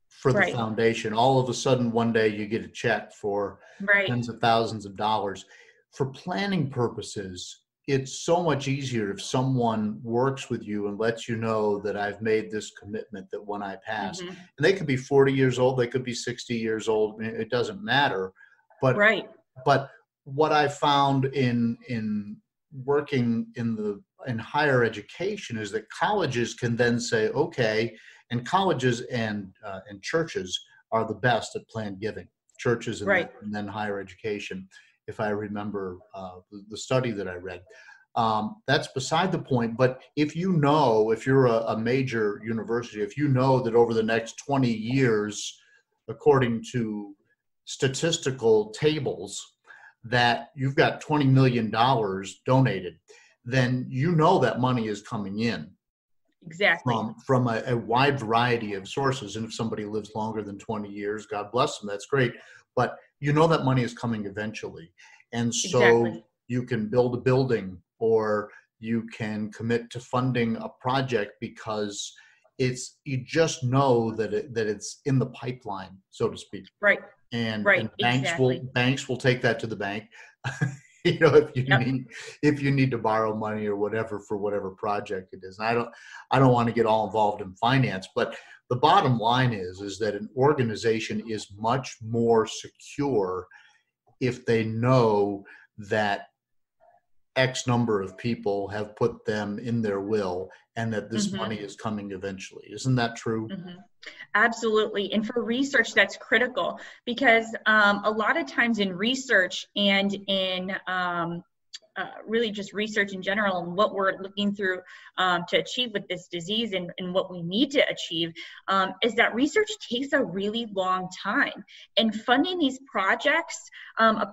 for the foundation. All of a sudden one day you get a check for tens of thousands of dollars. For planning purposes, it's so much easier if someone works with you and lets you know that I've made this commitment that when I pass, and they could be 40 years old, they could be 60 years old, it doesn't matter. But what I found in working in higher education is that colleges can then say, okay, and colleges and churches are the best at planned giving. Churches and then higher education, if I remember the study that I read. That's beside the point. But if you're a major university, if you know that over the next 20 years, according to statistical tables, that you've got $20 million donated, then that money is coming in. Exactly. From a wide variety of sources. And if somebody lives longer than 20 years, God bless them, that's great. But that money is coming eventually. And so you can build a building, or you can commit to funding a project because you just know that it's in the pipeline, so to speak. Right. And banks will take that to the bank. If you need to borrow money or whatever for whatever project it is. And I don't want to get all involved in finance, but the bottom line is that an organization is much more secure if they know that X number of people have put them in their will, and that this money is coming eventually. Isn't that true? Absolutely. And for research, that's critical, because a lot of times in research and in really just research in general, and what we're looking through to achieve with this disease, and what we need to achieve, is that research takes a really long time. And funding these projects, a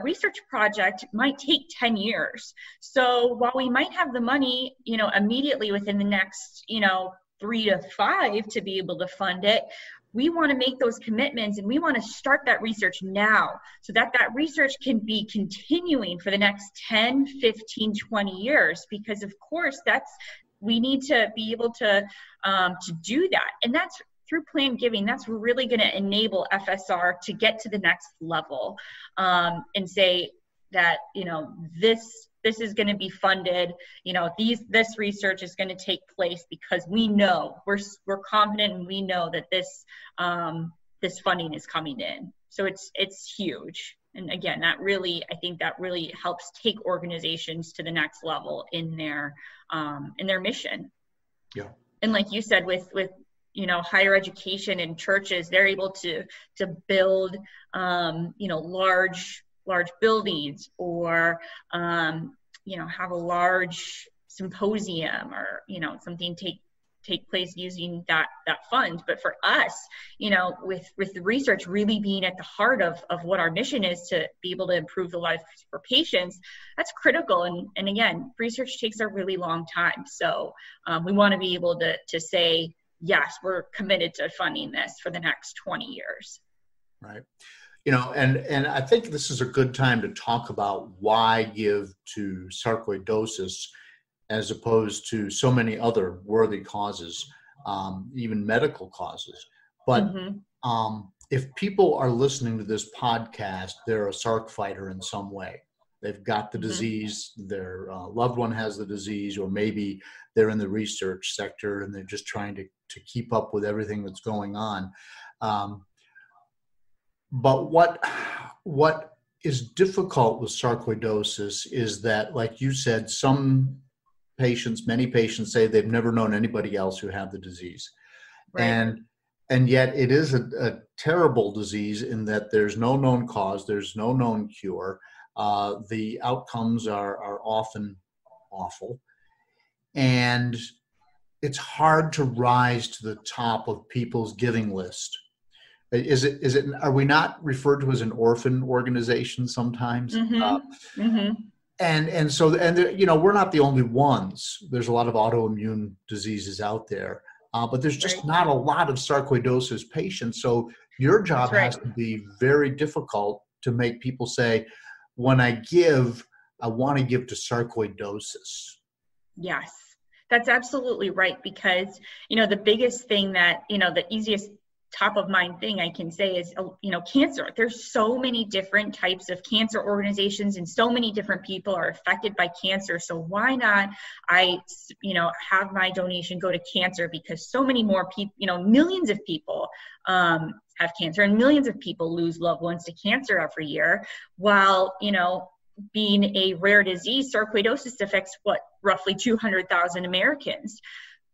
research project might take 10 years. So while we might have the money, immediately within the next, 3 to 5 to be able to fund it, we want to make those commitments, and we want to start that research now, so that research can be continuing for the next 10, 15, 20 years, because of course we need to be able to do that. And that's through planned giving. That's really going to enable FSR to get to the next level, and say that, this is going to be funded, this research is going to take place, because we know, we're confident, and we know that this funding is coming in. So it's huge. And again, I think that really helps take organizations to the next level in their mission. Yeah. And like you said, with higher education and churches, they're able to build, large buildings, or have a large symposium, or something take place using that fund. But for us, with the research really being at the heart of what our mission is, to be able to improve the lives for patients, that's critical. And again, research takes a really long time. So we want to be able to say, yes, we're committed to funding this for the next 20 years. Right. And I think this is a good time to talk about why give to sarcoidosis as opposed to so many other worthy causes, even medical causes. But if people are listening to this podcast, they're a Sarc fighter in some way. They've got the disease, their loved one has the disease, or maybe they're in the research sector and they're just trying to keep up with everything that's going on. But what is difficult with sarcoidosis is that, like you said, many patients say they've never known anybody else who had the disease. Right. And yet it is a terrible disease in that there's no known cause, there's no known cure. The outcomes are often awful. And it's hard to rise to the top of people's giving list. Are we not referred to as an orphan organization sometimes? And so we're not the only ones. There's a lot of autoimmune diseases out there, but there's just not a lot of sarcoidosis patients. So your job has to be very difficult to make people say, when I give, I want to give to sarcoidosis. Yes, that's absolutely right. Because, the biggest thing that, the easiest top of mind thing I can say is, cancer. There's so many different types of cancer organizations, and so many different people are affected by cancer. So why not have my donation go to cancer? Because so many more people, millions of people have cancer, and millions of people lose loved ones to cancer every year. While, being a rare disease, sarcoidosis affects roughly 200,000 Americans.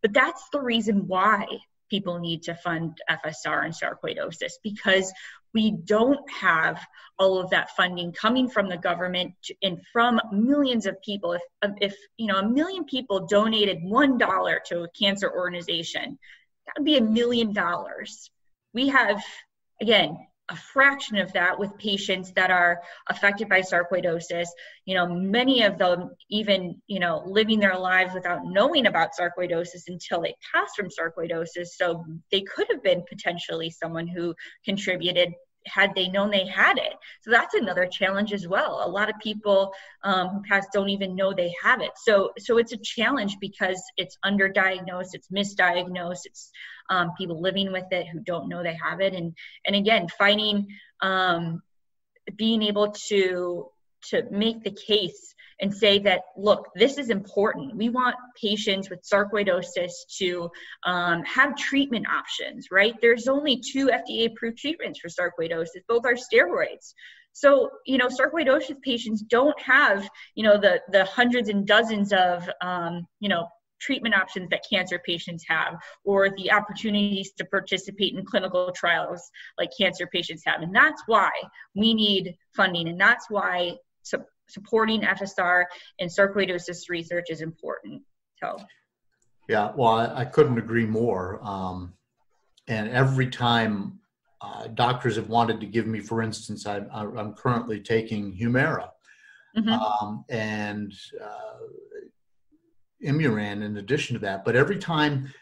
But that's the reason why people need to fund FSR and sarcoidosis, because we don't have all of that funding coming from the government and from millions of people. If a million people donated $1 to a cancer organization, that would be $1 million. We have, again, a fraction of that with patients that are affected by sarcoidosis. Many of them even, living their lives without knowing about sarcoidosis until they passed from sarcoidosis. So they could have been potentially someone who contributed had they known they had it. So that's another challenge as well. A lot of people who pass don't even know they have it. So it's a challenge because it's underdiagnosed, it's misdiagnosed, it's people living with it who don't know they have it. And again, finding, being able to make the case and say that, look, this is important. We want patients with sarcoidosis to have treatment options, right? There's only 2 FDA-approved treatments for sarcoidosis. Both are steroids. So, sarcoidosis patients don't have, the hundreds and dozens of, treatment options that cancer patients have, or the opportunities to participate in clinical trials like cancer patients have. And that's why we need funding. And that's why supporting FSR and sarcoidosis research is important. So, yeah, well, I couldn't agree more. And every time doctors have wanted to give me, for instance, I'm currently taking Humira and Imuran in addition to that. But every time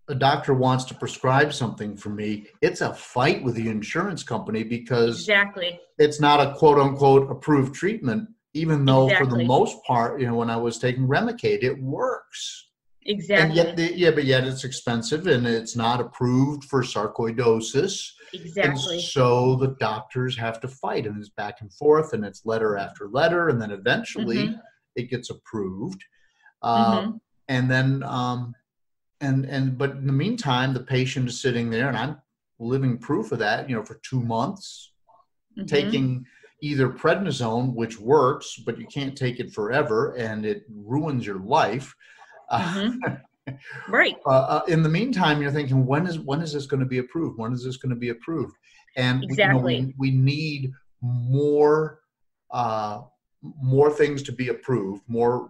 a doctor wants to prescribe something for me, it's a fight with the insurance company because it's not a quote unquote approved treatment, even though for the most part, when I was taking Remicade, it works. Exactly. And yet it's expensive and it's not approved for sarcoidosis. Exactly. And so the doctors have to fight, and it's back and forth, and it's letter after letter, and then eventually it gets approved. And then, but in the meantime, the patient is sitting there, and I'm living proof of that, for 2 months, taking either prednisone, which works, but you can't take it forever, and it ruins your life. Right. In the meantime, you're thinking, when is this going to be approved? When is this going to be approved? And we need more things to be approved, more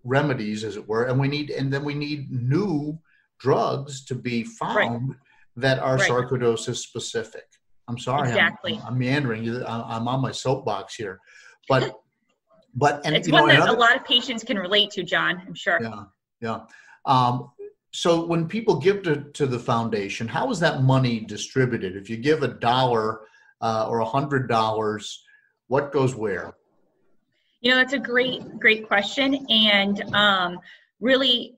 remedies, as it were, and then we need new drugs to be found that are sarcoidosis specific. I'm sorry, I'm meandering. I'm on my soapbox here, but it's one that a lot of patients can relate to, John, I'm sure. Yeah. So when people give to the foundation, how is that money distributed? If you give $1 or $100, what goes where? That's a great question. And really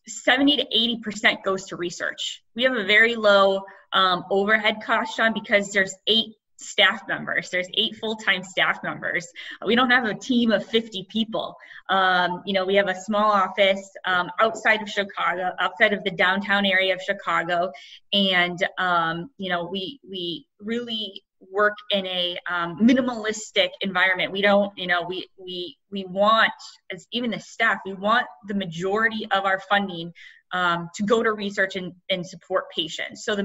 70 to 80% goes to research. We have a very low overhead cost, Sean, because there's 8 staff members. There's 8 full-time staff members. We don't have a team of 50 people. We have a small office outside of Chicago, outside of the downtown area of Chicago. And, we really work in a minimalistic environment. We don't, we want, as even the staff, we want the majority of our funding to go to research and support patients. So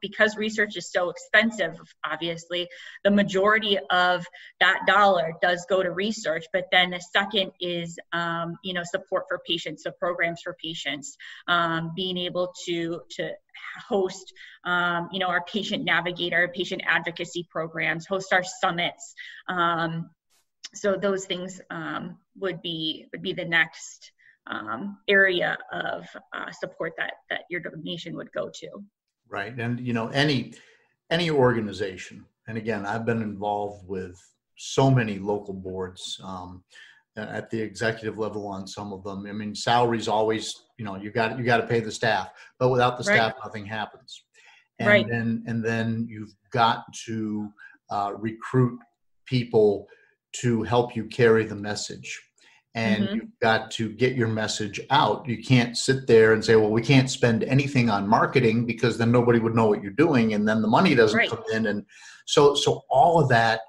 because research is so expensive, obviously, the majority of that dollar does go to research, but then the second is, support for patients, so programs for patients, being able to host, our patient navigator, patient advocacy programs, host our summits. So those things would be the next area of support that your donation would go to. Right. And, any organization, and again, I've been involved with so many local boards at the executive level on some of them. I mean, salaries always, you got to pay the staff, but without the staff, nothing happens. And then you've got to recruit people to help you carry the message. And you've got to get your message out. You can't sit there and say, well, we can't spend anything on marketing because then nobody would know what you're doing, and then the money doesn't come in. And so all of that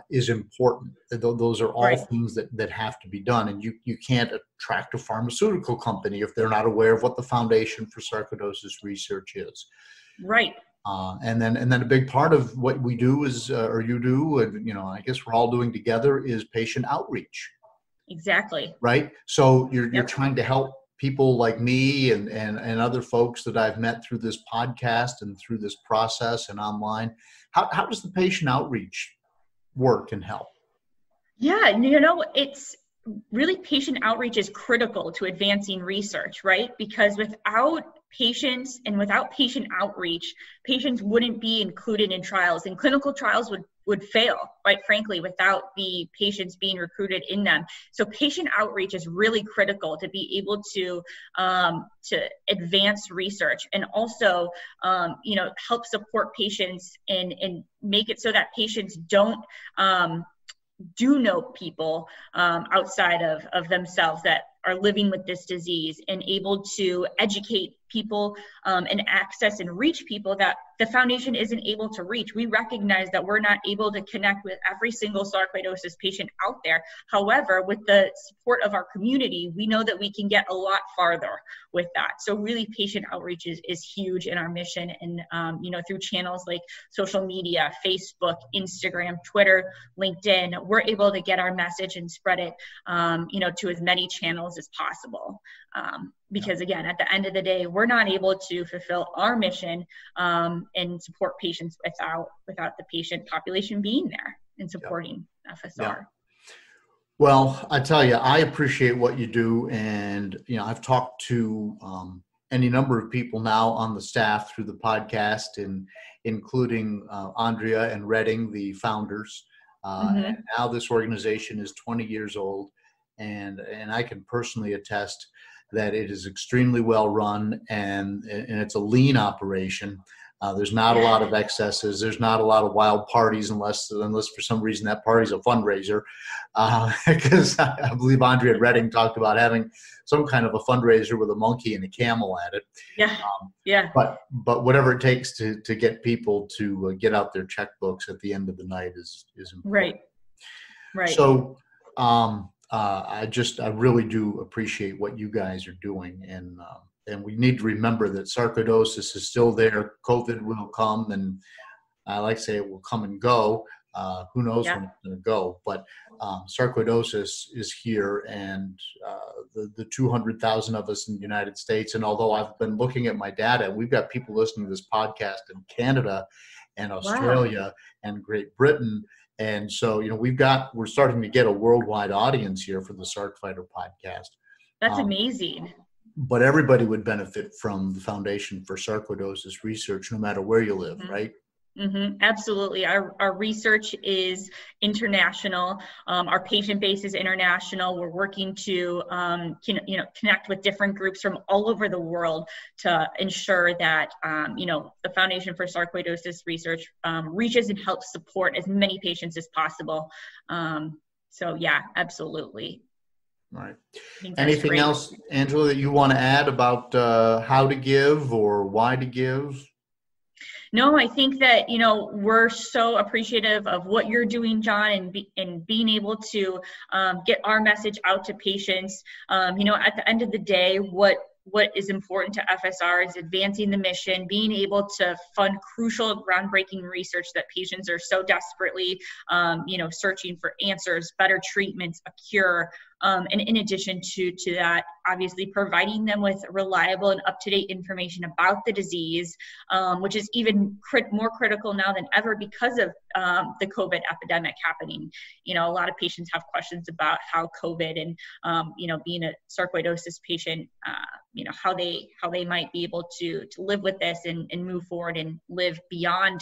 is important. Those are all things that have to be done. And you can't attract a pharmaceutical company if they're not aware of what the Foundation for Sarcoidosis Research is. Right. And then a big part of what we do is, or you do, and I guess we're all doing together, is patient outreach. Exactly. Right. So you're trying to help people like me and other folks that I've met through this podcast and through this process and online. How does the patient outreach work and help? Yeah, it's really, patient outreach is critical to advancing research, right? Because without patients and without patient outreach, patients wouldn't be included in trials, and clinical trials would fail, quite frankly, without the patients being recruited in them. So patient outreach is really critical to be able to advance research, and also, help support patients and make it so that patients do know people outside of themselves that are living with this disease, and able to educate people and access and reach people that the foundation isn't able to reach. We recognize that we're not able to connect with every single sarcoidosis patient out there. However, with the support of our community, we know that we can get a lot farther with that. So really, patient outreach is huge in our mission. And, through channels like social media, Facebook, Instagram, Twitter, LinkedIn, we're able to get our message and spread it, to as many channels as possible. Because again, at the end of the day, we're not able to fulfill our mission and support patients without the patient population being there and supporting FSR. Yeah. Well, I tell you, I appreciate what you do, and I've talked to any number of people now on the staff through the podcast, and including Andrea and Redding, the founders. And now this organization is 20 years old, and I can personally attest that it is extremely well run, and it's a lean operation. There's not a lot of excesses. There's not a lot of wild parties unless for some reason that party's a fundraiser. Because I believe Andrea and Redding talked about having some kind of a fundraiser with a monkey and a camel at it. Yeah. But whatever it takes to get people to get out their checkbooks at the end of the night is important. Right. So I really do appreciate what you guys are doing, and we need to remember that sarcoidosis is still there. COVID will come, and I like to say it will come and go. Who knows when it's going to go? But sarcoidosis is here, and the 200,000 of us in the United States. And although I've been looking at my data, we've got people listening to this podcast in Canada and Australia and Great Britain. And so, we're starting to get a worldwide audience here for the Sarc Fighter podcast. That's amazing. But everybody would benefit from the Foundation for Sarcoidosis Research, no matter where you live, right? Absolutely. Our research is international. Our patient base is international. We're working to, connect with different groups from all over the world to ensure that, the Foundation for Sarcoidosis Research reaches and helps support as many patients as possible. Absolutely. All right. Anything else, Angela, that you want to add about how to give or why to give? No, I think that, we're so appreciative of what you're doing, John, and being able to get our message out to patients. At the end of the day, what is important to FSR is advancing the mission, being able to fund crucial, groundbreaking research that patients are so desperately, searching for answers, better treatments, a cure. And in addition to that, obviously providing them with reliable and up-to-date information about the disease, which is even more critical now than ever because of the COVID epidemic happening. A lot of patients have questions about how COVID and, being a sarcoidosis patient, how they might be able to live with this and move forward and live beyond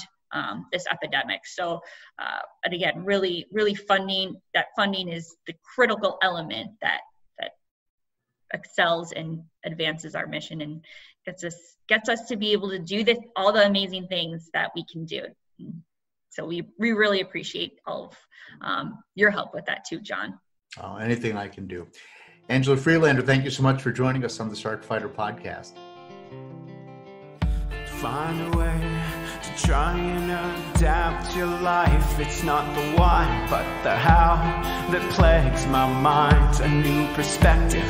this epidemic. So, and again, really funding is the critical element that excels and advances our mission and gets us to be able to do all the amazing things that we can do. So we really appreciate all of your help with that too, John. Oh, anything I can do. Angela Frelander, thank you so much for joining us on the Sarc Fighter Podcast. Find a way to try and adapt your life. It's not the why, but the how that plagues my mind. A new perspective,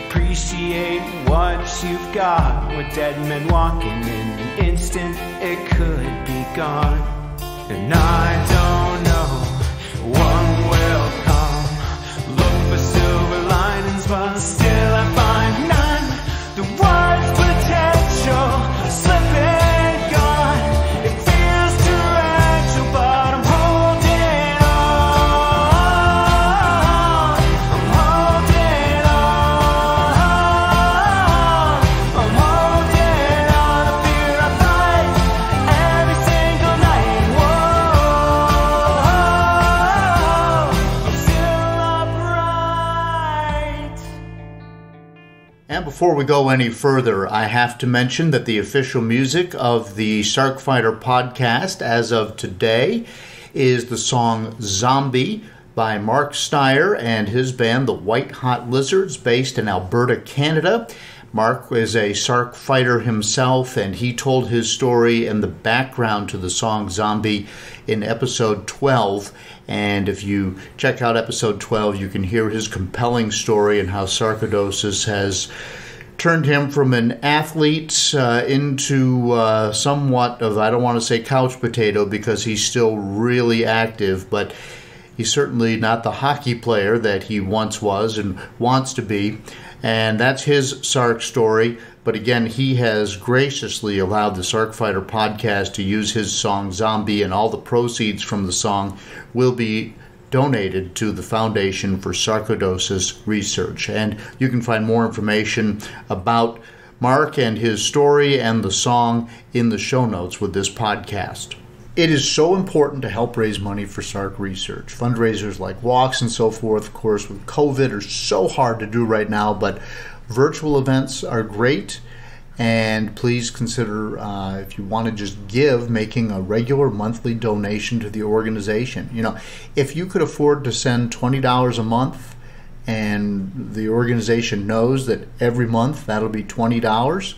appreciate what you've got. With dead men walking in an instant, it could be gone. And I don't know when will come. Look for silver linings, but still I find none. The world's potential slipping. Before we go any further, I have to mention that the official music of the Sarc Fighter Podcast as of today is the song Zombie by Mark Steier and his band, the White Hot Lizards, based in Alberta, Canada. Mark is a Sarc fighter himself, and he told his story and the background to the song Zombie in episode 12. And if you check out episode 12, you can hear his compelling story and how sarcoidosis has turned him from an athlete into somewhat of, I don't want to say couch potato because he's still really active, but he's certainly not the hockey player that he once was and wants to be. And that's his Sarc story. But again, he has graciously allowed the Sarc Fighter Podcast to use his song Zombie, and all the proceeds from the song will be donated to the Foundation for Sarcoidosis Research. And you can find more information about Mark and his story and the song in the show notes with this podcast. It is so important to help raise money for Sarc research. Fundraisers like walks and so forth, of course, with COVID are so hard to do right now, but virtual events are great. And please consider, if you want to just give, making a regular monthly donation to the organization. You know, if you could afford to send $20 a month and the organization knows that every month that'll be $20,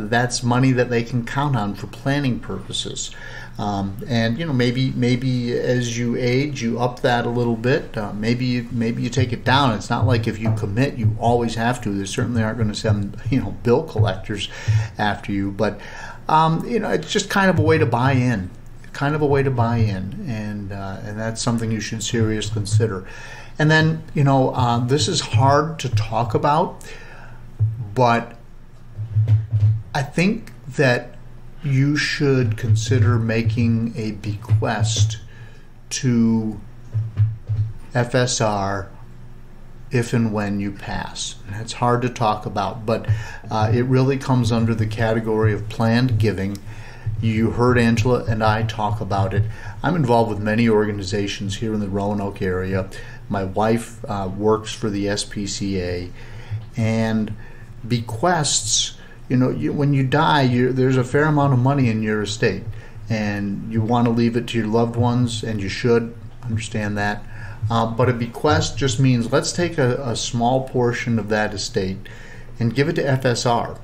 that's money that they can count on for planning purposes. And you know, maybe as you age, you up that a little bit. Maybe you take it down. It's not like if you commit, you always have to. They certainly aren't going to send bill collectors after you. But it's just kind of a way to buy in. And that's something you should seriously consider. And then this is hard to talk about, but I think that you should consider making a bequest to FSR if and when you pass. And it's hard to talk about, but it really comes under the category of planned giving. You heard Angela and I talk about it. I'm involved with many organizations here in the Roanoke area. My wife works for the SPCA, and bequests, when you die, there's a fair amount of money in your estate, and you want to leave it to your loved ones, and you should understand that. But a bequest just means let's take a small portion of that estate and give it to FSR,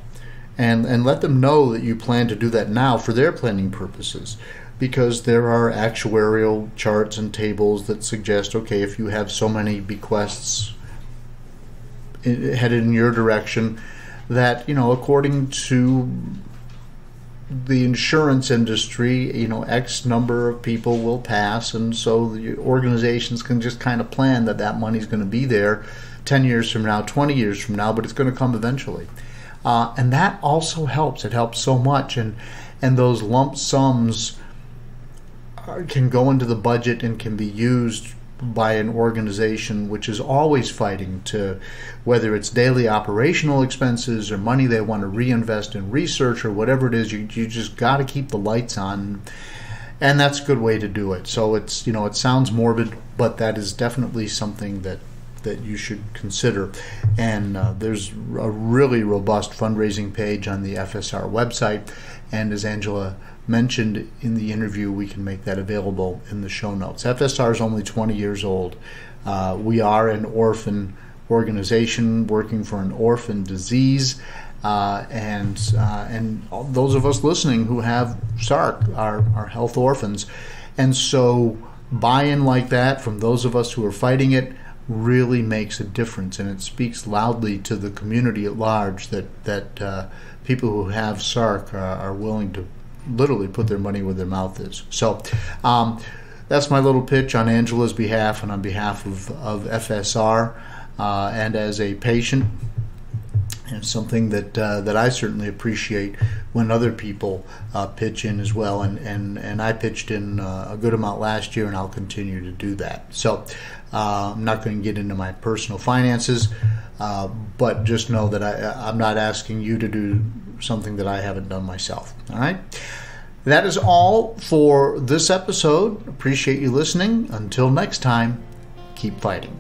and let them know that you plan to do that now for their planning purposes, because there are actuarial charts and tables that suggest, okay, if you have so many bequests headed in your direction, that according to the insurance industry, X number of people will pass, and so the organizations can just kind of plan that money's going to be there 10 years from now, 20 years from now, but it's going to come eventually. And that also helps. It helps so much, and those lump sums can go into the budget and can be used by an organization which is always fighting to, whether it's daily operational expenses or money they want to reinvest in research or whatever it is, you just got to keep the lights on, and that's a good way to do it. So it's it sounds morbid, but that is definitely something that you should consider. And there's a really robust fundraising page on the FSR website, and as Angela mentioned in the interview, we can make that available in the show notes. FSR is only 20 years old. We are an orphan organization working for an orphan disease, and those of us listening who have Sarc are health orphans. And so buy-in like that from those of us who are fighting it really makes a difference, and it speaks loudly to the community at large that people who have Sarc are willing to literally put their money where their mouth is. So that's my little pitch on Angela's behalf and on behalf of FSR, and as a patient, and something that I certainly appreciate when other people pitch in as well, and I pitched in a good amount last year, and I'll continue to do that. So I'm not going to get into my personal finances, but just know that I'm not asking you to do something that I haven't done myself. All right? That is all for this episode. Appreciate you listening. Until next time, keep fighting.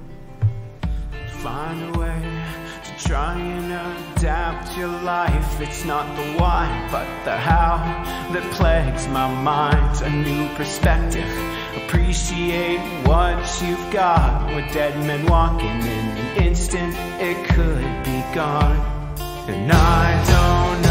Find a way to try and adapt your life. It's not the why, but the how that plagues my mind. A new perspective. Appreciate what you've got. With dead men walking, in an instant it could be gone. and I don't